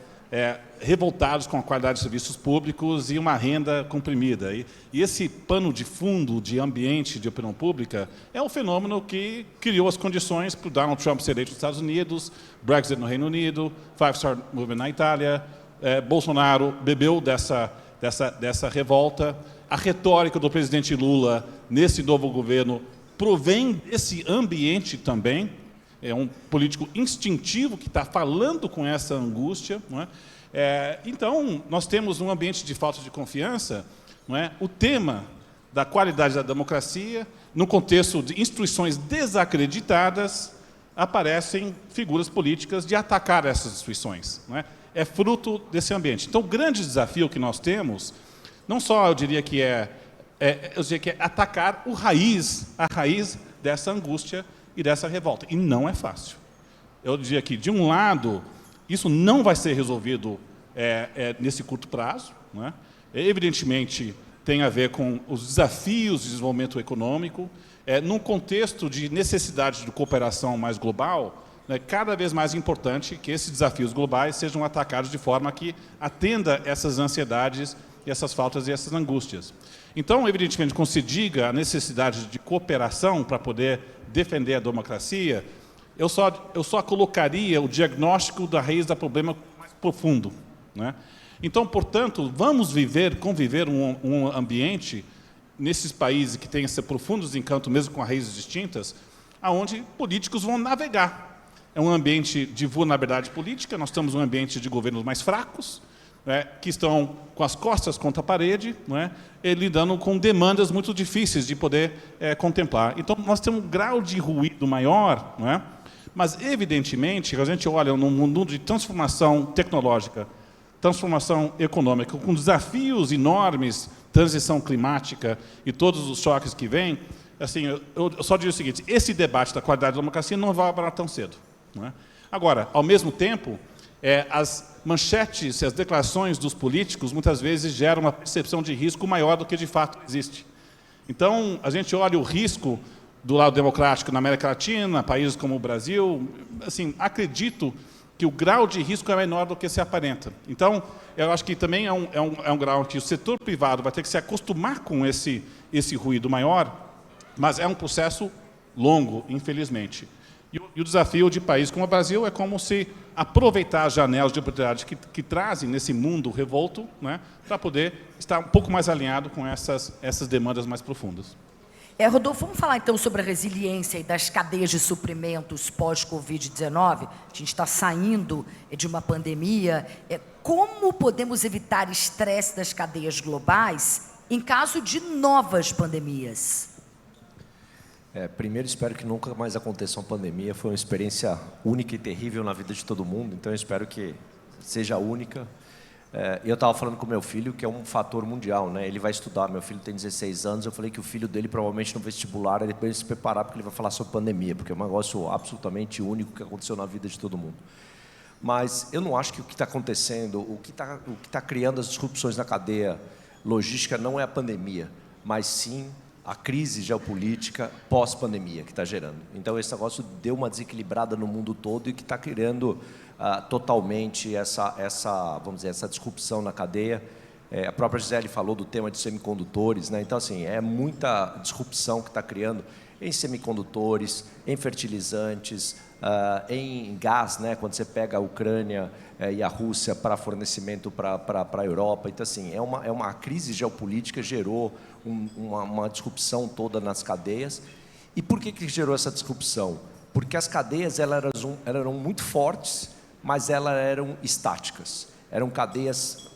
revoltados com a qualidade de serviços públicos e uma renda comprimida. E esse pano de fundo de ambiente de opinião pública é um fenômeno que criou as condições para o Donald Trump ser eleito nos Estados Unidos, Brexit no Reino Unido, Five Star Movement na Itália. Bolsonaro bebeu dessa revolta. A retórica do presidente Lula nesse novo governo provém desse ambiente também. É um político instintivo que está falando com essa angústia. Não é? Então, nós temos um ambiente de falta de confiança. Não é? O tema da qualidade da democracia, no contexto de instituições desacreditadas, aparecem figuras políticas de atacar essas instituições. Não é? É fruto desse ambiente. Então, o grande desafio que nós temos, não só eu diria que é atacar a raiz dessa angústia e dessa revolta. E não é fácil. Eu diria que, de um lado, isso não vai ser resolvido nesse curto prazo. Não é? Evidentemente, tem a ver com os desafios de desenvolvimento econômico. Num contexto de necessidade de cooperação mais global, é cada vez mais importante que esses desafios globais sejam atacados de forma que atenda essas ansiedades, essas faltas e essas angústias. Então, evidentemente, quando se diga a necessidade de cooperação para poder defender a democracia, eu só colocaria o diagnóstico da raiz do problema mais profundo. Né? Então, portanto, vamos conviver um ambiente nesses países que têm esse profundo desencanto, mesmo com raízes distintas, aonde políticos vão navegar. É um ambiente de vulnerabilidade política, nós estamos num ambiente de governos mais fracos, que estão com as costas contra a parede, lidando com demandas muito difíceis de poder contemplar. Então, nós temos um grau de ruído maior, mas, evidentemente, a gente olha num mundo de transformação tecnológica, transformação econômica, com desafios enormes, transição climática e todos os choques que vêm, assim, eu só digo o seguinte, esse debate da qualidade da democracia não vai acabar tão cedo. Agora, ao mesmo tempo, as manchetes e as declarações dos políticos muitas vezes geram uma percepção de risco maior do que de fato existe. Então, a gente olha o risco do lado democrático na América Latina, países como o Brasil, assim, acredito que o grau de risco é menor do que se aparenta. Então, eu acho que também é um grau que o setor privado vai ter que se acostumar com esse ruído maior, mas é um processo longo, infelizmente. E o desafio de países como o Brasil é como se aproveitar as janelas de oportunidade que trazem nesse mundo revolto, para poder estar um pouco mais alinhado com essas demandas mais profundas. Rodolfo, vamos falar então sobre a resiliência e das cadeias de suprimentos pós-Covid-19. A gente está saindo de uma pandemia. Como podemos evitar estresse das cadeias globais em caso de novas pandemias? Primeiro, espero que nunca mais aconteça uma pandemia. Foi uma experiência única e terrível na vida de todo mundo, então eu espero que seja única. Eu estava falando com meu filho, que é um fator mundial, né? Ele vai estudar, meu filho tem 16 anos, eu falei que o filho dele, provavelmente no vestibular, ele vai se preparar porque ele vai falar sobre pandemia, porque é um negócio absolutamente único que aconteceu na vida de todo mundo. Mas eu não acho que o que está acontecendo, o que está criando as disrupções na cadeia logística não é a pandemia, mas sim a crise geopolítica pós-pandemia que está gerando. Então, esse negócio deu uma desequilibrada no mundo todo e que está criando totalmente vamos dizer, essa disrupção na cadeia. A própria Gisele falou do tema de semicondutores, né? Então, assim, é muita disrupção que está criando em semicondutores, em fertilizantes, em gás, né? Quando você pega a Ucrânia e a Rússia para fornecimento para a Europa. Então, assim, é uma crise geopolítica, gerou uma disrupção toda nas cadeias. E por que gerou essa disrupção? Porque as cadeias elas eram muito fortes, mas elas eram estáticas. Eram cadeias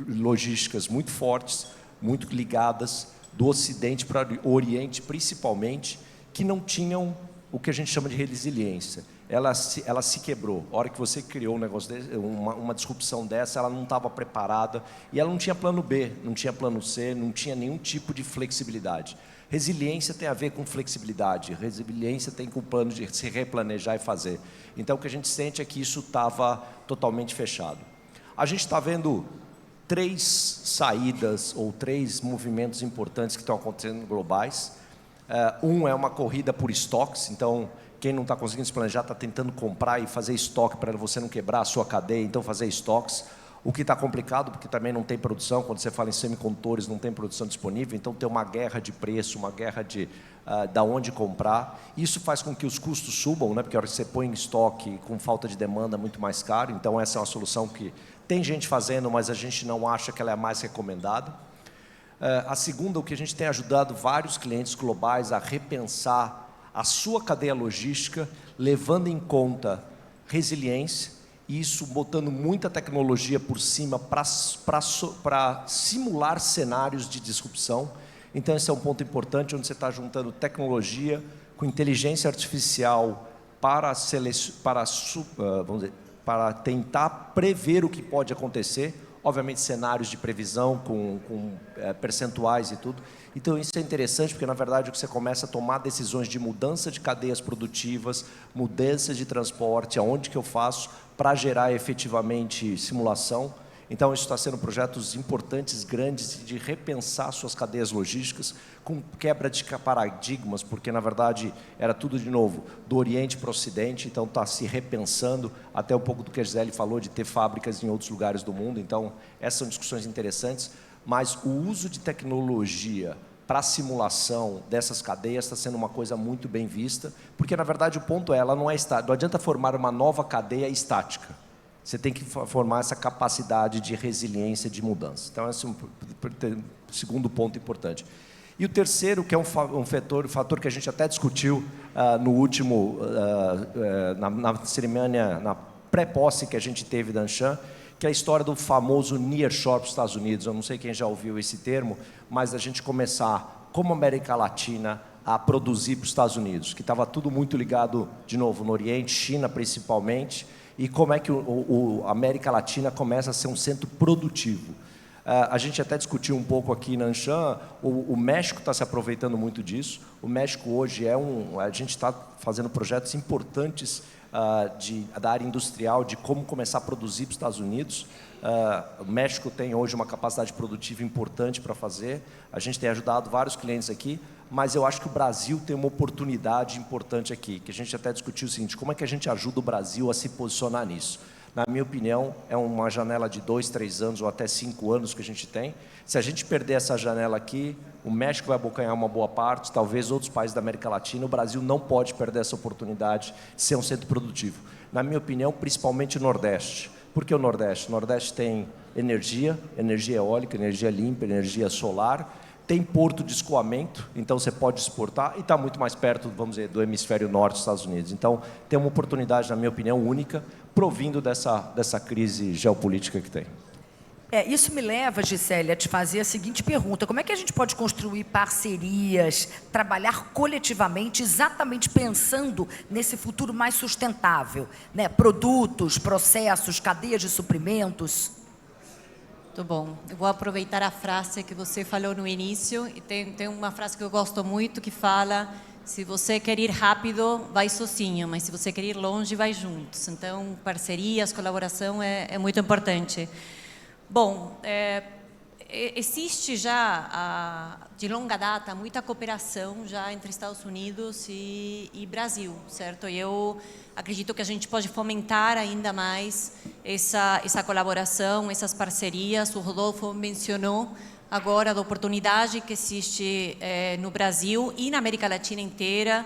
logísticas muito fortes, muito ligadas, do Ocidente para o Oriente, principalmente, que não tinham o que a gente chama de resiliência. Ela se quebrou. A hora que você criou um negócio desse, uma disrupção dessa, ela não estava preparada e ela não tinha plano B, não tinha plano C, não tinha nenhum tipo de flexibilidade. Resiliência tem a ver com flexibilidade, resiliência tem com o plano de se replanejar e fazer. Então, o que a gente sente é que isso estava totalmente fechado. A gente está vendo 3 saídas ou 3 movimentos importantes que estão acontecendo globais. Um é uma corrida por estoques, então quem não está conseguindo se planejar está tentando comprar e fazer estoque para você não quebrar a sua cadeia, então fazer estoques. O que está complicado, porque também não tem produção, quando você fala em semicondutores, não tem produção disponível, então tem uma guerra de preço, uma guerra de onde comprar. Isso faz com que os custos subam, né? Porque a hora que você põe em estoque com falta de demanda é muito mais caro, então essa é uma solução que tem gente fazendo, mas a gente não acha que ela é a mais recomendada. A segunda, o que a gente tem ajudado vários clientes globais a repensar a sua cadeia logística, levando em conta resiliência, isso botando muita tecnologia por cima para simular cenários de disrupção. Então, esse é um ponto importante, onde você está juntando tecnologia com inteligência artificial para tentar prever o que pode acontecer. Obviamente, cenários de previsão com percentuais e tudo. Então, isso é interessante, porque, na verdade, você começa a tomar decisões de mudança de cadeias produtivas, mudanças de transporte, aonde que eu faço, para gerar efetivamente simulação. Então, isso está sendo projetos importantes, grandes, de repensar suas cadeias logísticas, com quebra de paradigmas, porque, na verdade, era tudo, de novo, do Oriente para o Ocidente, então está se repensando, até um pouco do que a Gisele falou, de ter fábricas em outros lugares do mundo. Então, essas são discussões interessantes, mas o uso de tecnologia para a simulação dessas cadeias está sendo uma coisa muito bem vista, porque, na verdade, o ponto é, ela não é estática, não adianta formar uma nova cadeia estática. Você tem que formar essa capacidade de resiliência, de mudança. Então, esse é um segundo ponto importante. E o terceiro, que é um fator que a gente até discutiu no último, na cerimônia, na pré-posse que a gente teve da Anshan, que é a história do famoso nearshore para os Estados Unidos. Eu não sei quem já ouviu esse termo, mas a gente começar, como América Latina, a produzir para os Estados Unidos, que estava tudo muito ligado, de novo, no Oriente, China principalmente, e como é que a América Latina começa a ser um centro produtivo. A gente até discutiu um pouco aqui na Anshan, o México está se aproveitando muito disso. O México hoje a gente está fazendo projetos importantes da área industrial, de como começar a produzir para os Estados Unidos. O México tem hoje uma capacidade produtiva importante para fazer. A gente tem ajudado vários clientes aqui, mas eu acho que o Brasil tem uma oportunidade importante aqui, que a gente até discutiu o seguinte: como é que a gente ajuda o Brasil a se posicionar nisso? Na minha opinião, é uma janela de 2, 3 anos ou até 5 anos que a gente tem. Se a gente perder essa janela aqui, o México vai abocanhar uma boa parte, talvez outros países da América Latina. O Brasil não pode perder essa oportunidade de ser um centro produtivo. Na minha opinião, principalmente o Nordeste. Por que o Nordeste? O Nordeste tem energia eólica, energia limpa, energia solar, tem porto de escoamento, então você pode exportar, e está muito mais perto, vamos dizer, do hemisfério norte dos Estados Unidos. Então, tem uma oportunidade, na minha opinião, única, provindo dessa crise geopolítica que tem. Isso me leva, Gisele, a te fazer a seguinte pergunta: como é que a gente pode construir parcerias, trabalhar coletivamente, exatamente pensando nesse futuro mais sustentável, né? Produtos, processos, cadeias de suprimentos? Muito bom. Eu vou aproveitar a frase que você falou no início, e tem uma frase que eu gosto muito, que fala: se você quer ir rápido, vai sozinho, mas se você quer ir longe, vai juntos. Então, parcerias, colaboração é muito importante. Bom, existe já, de longa data, muita cooperação já entre Estados Unidos e Brasil, certo? E eu acredito que a gente pode fomentar ainda mais essa colaboração, essas parcerias. O Rodolfo mencionou agora da oportunidade que existe no Brasil e na América Latina inteira.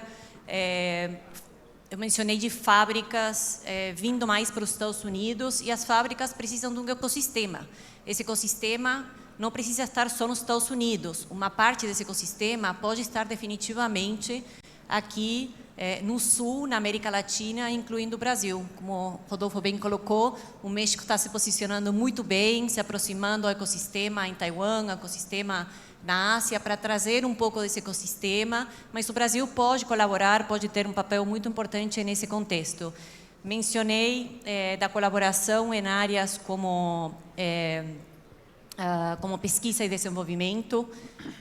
Eu mencionei de fábricas vindo mais para os Estados Unidos, e as fábricas precisam de um ecossistema. Esse ecossistema não precisa estar só nos Estados Unidos. Uma parte desse ecossistema pode estar definitivamente aqui no Sul, na América Latina, incluindo o Brasil. Como o Rodolfo bem colocou, o México está se posicionando muito bem, se aproximando ao ecossistema em Taiwan, ao ecossistema na Ásia, para trazer um pouco desse ecossistema, mas o Brasil pode colaborar, pode ter um papel muito importante nesse contexto. Mencionei da colaboração em áreas como pesquisa e desenvolvimento,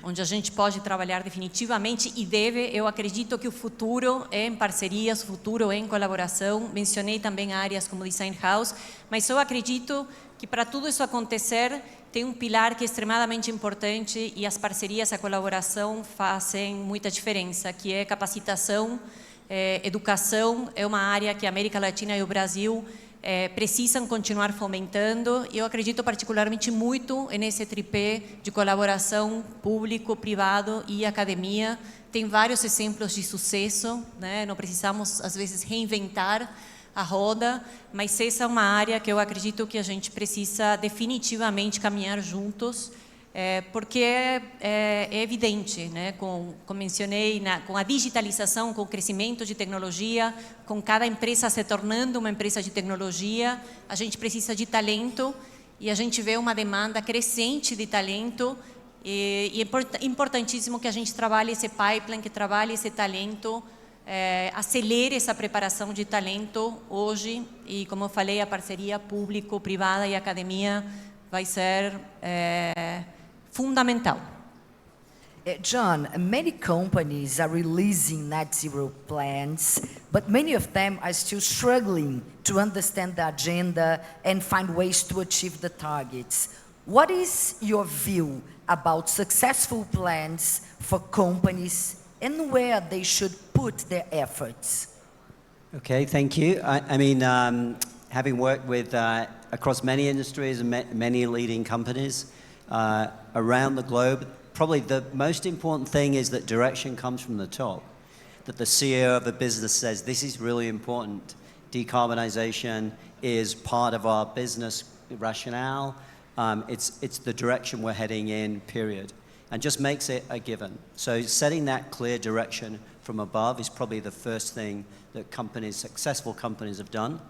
onde a gente pode trabalhar definitivamente e deve. Eu acredito que o futuro é em parcerias, o futuro é em colaboração. Mencionei também áreas como Design House, mas eu acredito que para tudo isso acontecer, tem um pilar que é extremadamente importante, e as parcerias, a colaboração fazem muita diferença, que é capacitação, educação é uma área que a América Latina e o Brasil precisam continuar fomentando. E eu acredito particularmente muito nesse tripé de colaboração público, privado e academia. Tem vários exemplos de sucesso, né? Não precisamos, às vezes, reinventar a roda, mas essa é uma área que eu acredito que a gente precisa definitivamente caminhar juntos, porque é evidente, né? Como mencionei, com a digitalização, com o crescimento de tecnologia, com cada empresa se tornando uma empresa de tecnologia, a gente precisa de talento e a gente vê uma demanda crescente de talento. E é importantíssimo que a gente trabalhe esse pipeline, que trabalhe esse talento, acelere essa preparação de talento hoje. E, como eu falei, a parceria público, privada e academia vai ser fundamental. John, many companies are releasing net zero plans, but many of them are still struggling to understand the agenda and find ways to achieve the targets. What is your view about successful plans for companies and where they should put their efforts? Okay, thank you. I mean, having worked with across many industries and many leading companies around the globe, probably the most important thing is that direction comes from the top, that the CEO of a business says, this is really important. Decarbonization is part of our business rationale. It's the direction we're heading in, period. And just makes it a given. So setting that clear direction from above is probably the first thing that companies, successful companies, have done.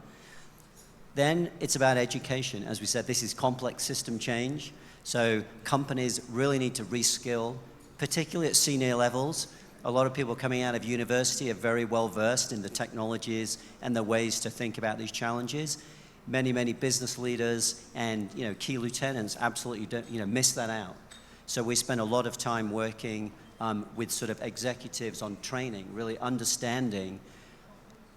Then it's about education. As we said, this is complex system change. So companies really need to reskill, particularly at senior levels. A lot of people coming out of university are very well versed in the technologies and the ways to think about these challenges. Many, many business leaders and key lieutenants absolutely don't, miss that out. So we spend a lot of time working with sort of executives on training, really understanding.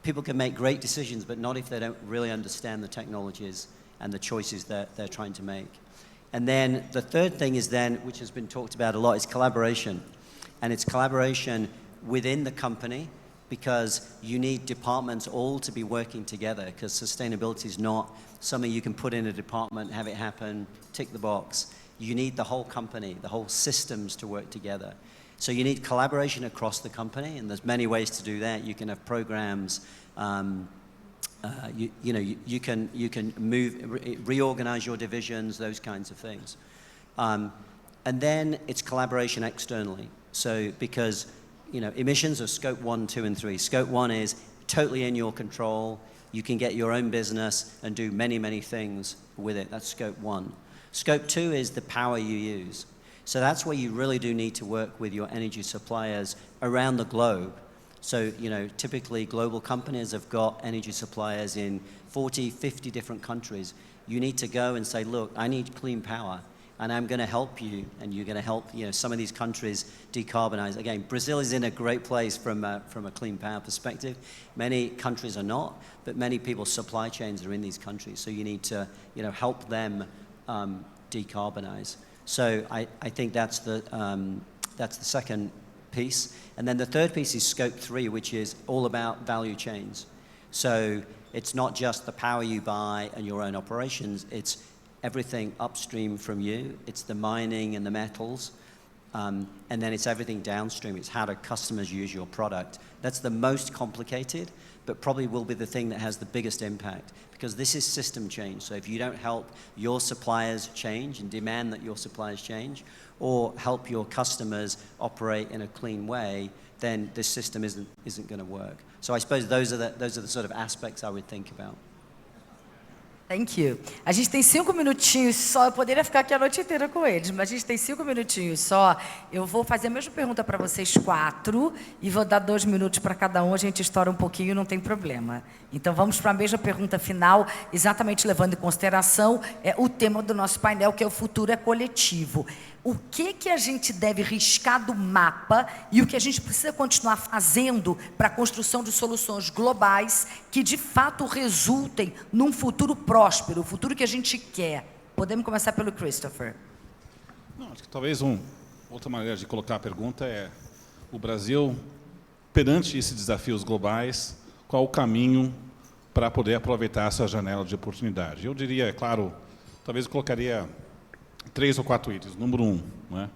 People can make great decisions, but not if they don't really understand the technologies and the choices that they're trying to make. And then the third thing is then, which has been talked about a lot, is collaboration. And it's collaboration within the company, because you need departments all to be working together, because sustainability is not something you can put in a department, have it happen, tick the box. You need the whole company, the whole systems to work together. So you need collaboration across the company, and there's many ways to do that. You can have programs, you can reorganize your divisions, those kinds of things. And then it's collaboration externally. So because emissions are scope 1, 2, and 3. Scope 1 is totally in your control. You can get your own business and do many, many things with it. That's scope 1. Scope 2 is the power you use. So that's where you really do need to work with your energy suppliers around the globe. So, typically global companies have got energy suppliers in 40, 50 different countries. You need to go and say, look, I need clean power, and I'm going to help you, and you're going to help some of these countries decarbonize. Again, Brazil is in a great place from a clean power perspective. Many countries are not, but many people's supply chains are in these countries. So you need to help them decarbonize. So I think that's the second piece. And then the third piece is scope 3, which is all about value chains. So it's not just the power you buy and your own operations, it's everything upstream from you. It's the mining and the metals. And then it's everything downstream. It's how do customers use your product. That's the most complicated, but probably will be the thing that has the biggest impact, because this is system change. So if you don't help your suppliers change and demand that your suppliers change, or help your customers operate in a clean way, then this system isn't going to work. So I suppose those are the sort of aspects I would think about. Thank you. A gente tem 5 minutinhos só, eu poderia ficar aqui a noite inteira com eles, mas a gente tem 5 minutinhos só. Eu vou fazer a mesma pergunta para vocês 4 e vou dar 2 minutos para cada um, a gente estoura um pouquinho, não tem problema. Então vamos para a mesma pergunta final, exatamente levando em consideração o tema do nosso painel, que é o futuro é coletivo. O que a gente deve riscar do mapa e o que a gente precisa continuar fazendo para a construção de soluções globais que, de fato, resultem num futuro próspero, o futuro que a gente quer? Podemos começar pelo Christopher. Não, acho que talvez outra maneira de colocar a pergunta é: o Brasil perante esses desafios globais, qual o caminho para poder aproveitar essa janela de oportunidade. Eu diria, é claro, talvez eu colocaria 3 ou 4 itens. Número 1, né?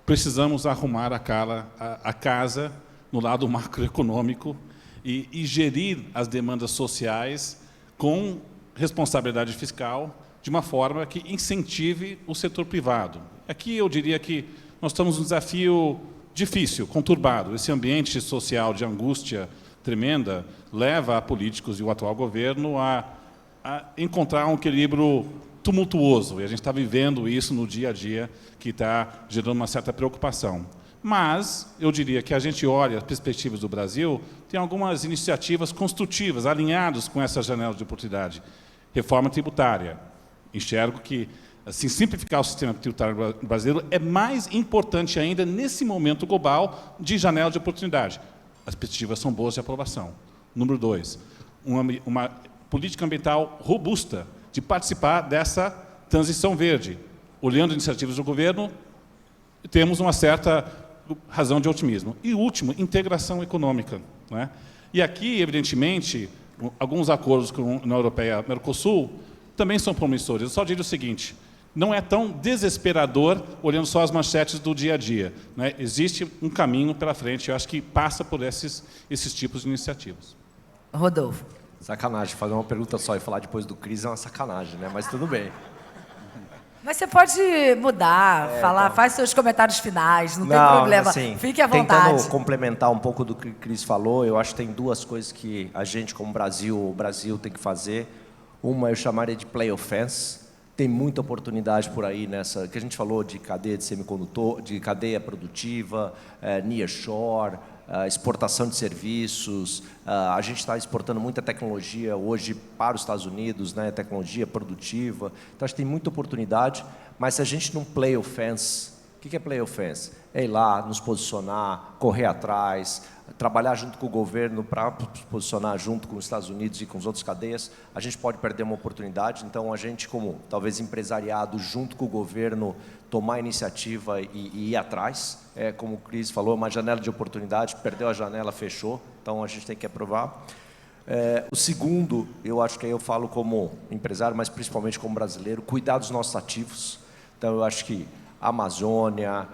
Precisamos arrumar a casa no lado macroeconômico e gerir as demandas sociais com responsabilidade fiscal de uma forma que incentive o setor privado. Aqui eu diria que nós estamos num desafio difícil, conturbado. Esse ambiente social de angústia tremenda leva a políticos e o atual governo a encontrar um equilíbrio tumultuoso. E a gente está vivendo isso no dia a dia, que está gerando uma certa preocupação. Mas eu diria que a gente olha as perspectivas do Brasil, tem algumas iniciativas construtivas, alinhadas com essa janela de oportunidade. Reforma tributária. Enxergo que assim, simplificar o sistema tributário brasileiro é mais importante ainda nesse momento global de janela de oportunidade. As perspectivas são boas de aprovação. Número 2, uma política ambiental robusta de participar dessa transição verde. Olhando iniciativas do governo, temos uma certa razão de otimismo. E último, integração econômica, né? E aqui, evidentemente, alguns acordos com a União Europeia e Mercosul também são promissores. Eu só digo o seguinte, não é tão desesperador olhando só as manchetes do dia a dia, né? Existe um caminho pela frente, eu acho que passa por esses tipos de iniciativas. Rodolfo. Sacanagem, fazer uma pergunta só e falar depois do Cris é uma sacanagem, né? Mas tudo bem. Mas você pode mudar, falar, então. Faz seus comentários finais, não tem problema. Assim, fique à vontade. Tentando complementar um pouco do que o Cris falou, eu acho que tem 2 coisas que a gente, como o Brasil tem que fazer. Uma eu chamaria de play offense. Tem muita oportunidade por aí nessa, que a gente falou de cadeia de semicondutor, de cadeia produtiva, nearshore, exportação de serviços. A gente está exportando muita tecnologia hoje para os Estados Unidos, né, tecnologia produtiva. Então, acho que tem muita oportunidade, mas se a gente não play offense, o que é play offense? É ir lá, nos posicionar, correr atrás, trabalhar junto com o governo para se posicionar junto com os Estados Unidos e com as outras cadeias, a gente pode perder uma oportunidade. Então, a gente, como talvez empresariado, junto com o governo, tomar a iniciativa e ir atrás. Como o Cris falou, uma janela de oportunidade, perdeu a janela, fechou. Então, a gente tem que aprovar. O segundo, eu acho que aí eu falo como empresário, mas principalmente como brasileiro, cuidar dos nossos ativos. Então, eu acho que Amazônia,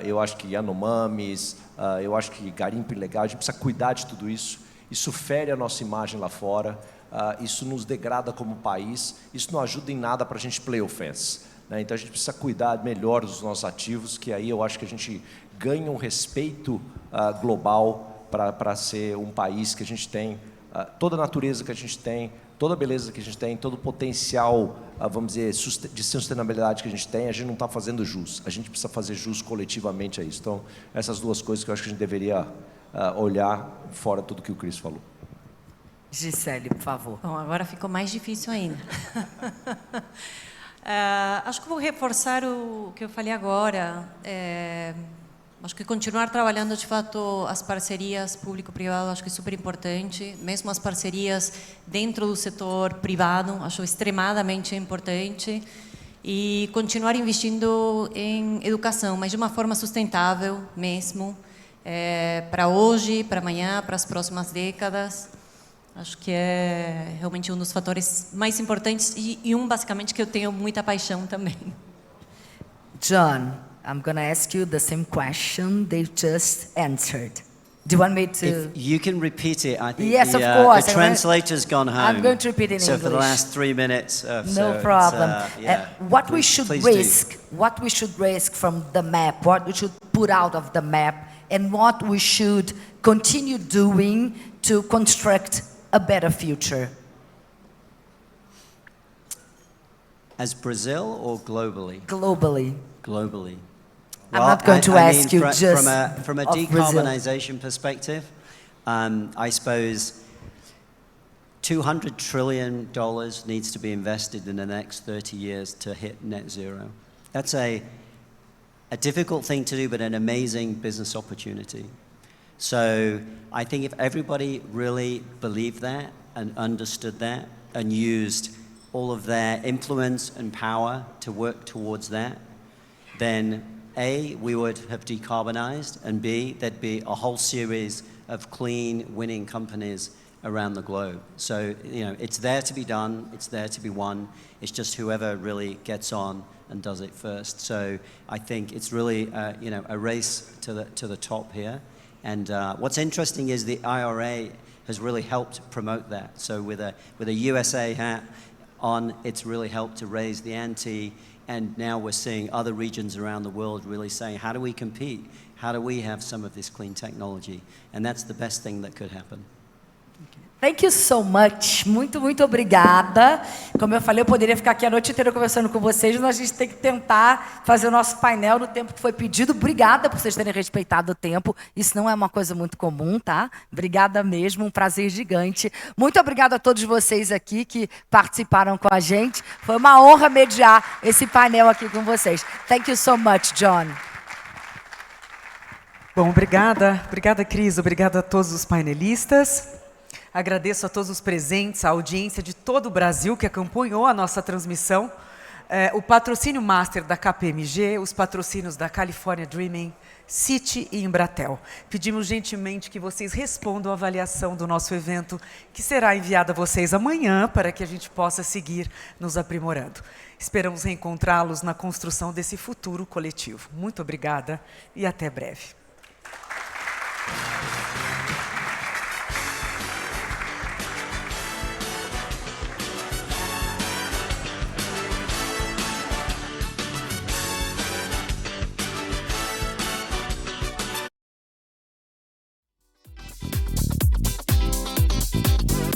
eu acho que Yanomamis, eu acho que garimpo ilegal, a gente precisa cuidar de tudo isso. Isso fere a nossa imagem lá fora, isso nos degrada como país, isso não ajuda em nada para a gente play offense, né? Então a gente precisa cuidar melhor dos nossos ativos, que aí eu acho que a gente ganha um respeito global para ser um país que a gente tem toda a natureza que a gente tem, toda a beleza que a gente tem, todo o potencial, vamos dizer, de sustentabilidade que a gente não está fazendo jus. A gente precisa fazer jus coletivamente a isso. Então, essas 2 coisas que eu acho que a gente deveria olhar fora tudo que o Cris falou. Gisele, por favor. Bom, agora ficou mais difícil ainda. Acho que vou reforçar o que eu falei agora. Acho que continuar trabalhando, de fato, as parcerias público-privado, acho que é super importante. Mesmo as parcerias dentro do setor privado, acho extremadamente importante. E continuar investindo em educação, mas de uma forma sustentável mesmo, para hoje, para amanhã, para as próximas décadas. Acho que é realmente um dos fatores mais importantes e basicamente, que eu tenho muita paixão também. John, I'm going to ask you the same question they just answered. Do you want me to? If you can repeat it, I think yes, of course. The translator's gone home. I'm going to repeat in so English. For the last 3 minutes. No problem. What we should risk? Do. What we should risk from the map? What we should put out of the map? And what we should continue doing to construct a better future? As Brazil or globally? Globally. Globally. I'm not going to ask you just from a of decarbonization perspective, I suppose $200 trillion needs to be invested in the next 30 years to hit net zero. That's a difficult thing to do, but an amazing business opportunity. So I think if everybody really believed that and understood that and used all of their influence and power to work towards that, then A, we would have decarbonized, and B, there'd be a whole series of clean, winning companies around the globe. So, you know, it's there to be done, it's there to be won. It's just whoever really gets on and does it first. So I think it's really, you know, a race to the top here. And what's interesting is the IRA has really helped promote that. So with a USA hat on, it's really helped to raise the ante. And now we're seeing other regions around the world really saying, how do we compete? How do we have some of this clean technology? And that's the best thing that could happen. Thank you so much. Muito, muito obrigada. Como eu falei, eu poderia ficar aqui a noite inteira conversando com vocês, mas a gente tem que tentar fazer o nosso painel no tempo que foi pedido. Obrigada por vocês terem respeitado o tempo. Isso não é uma coisa muito comum, tá? Obrigada mesmo, um prazer gigante. Muito obrigada a todos vocês aqui que participaram com a gente. Foi uma honra mediar esse painel aqui com vocês. Thank you so much, John. Bom, obrigada. Obrigada, Cris. Obrigada a todos os painelistas. Agradeço a todos os presentes, a audiência de todo o Brasil que acompanhou a nossa transmissão, o patrocínio master da KPMG, os patrocínios da California Dreaming, Citi e Embratel. Pedimos gentilmente que vocês respondam a avaliação do nosso evento, que será enviada a vocês amanhã, para que a gente possa seguir nos aprimorando. Esperamos reencontrá-los na construção desse futuro coletivo. Muito obrigada e até breve.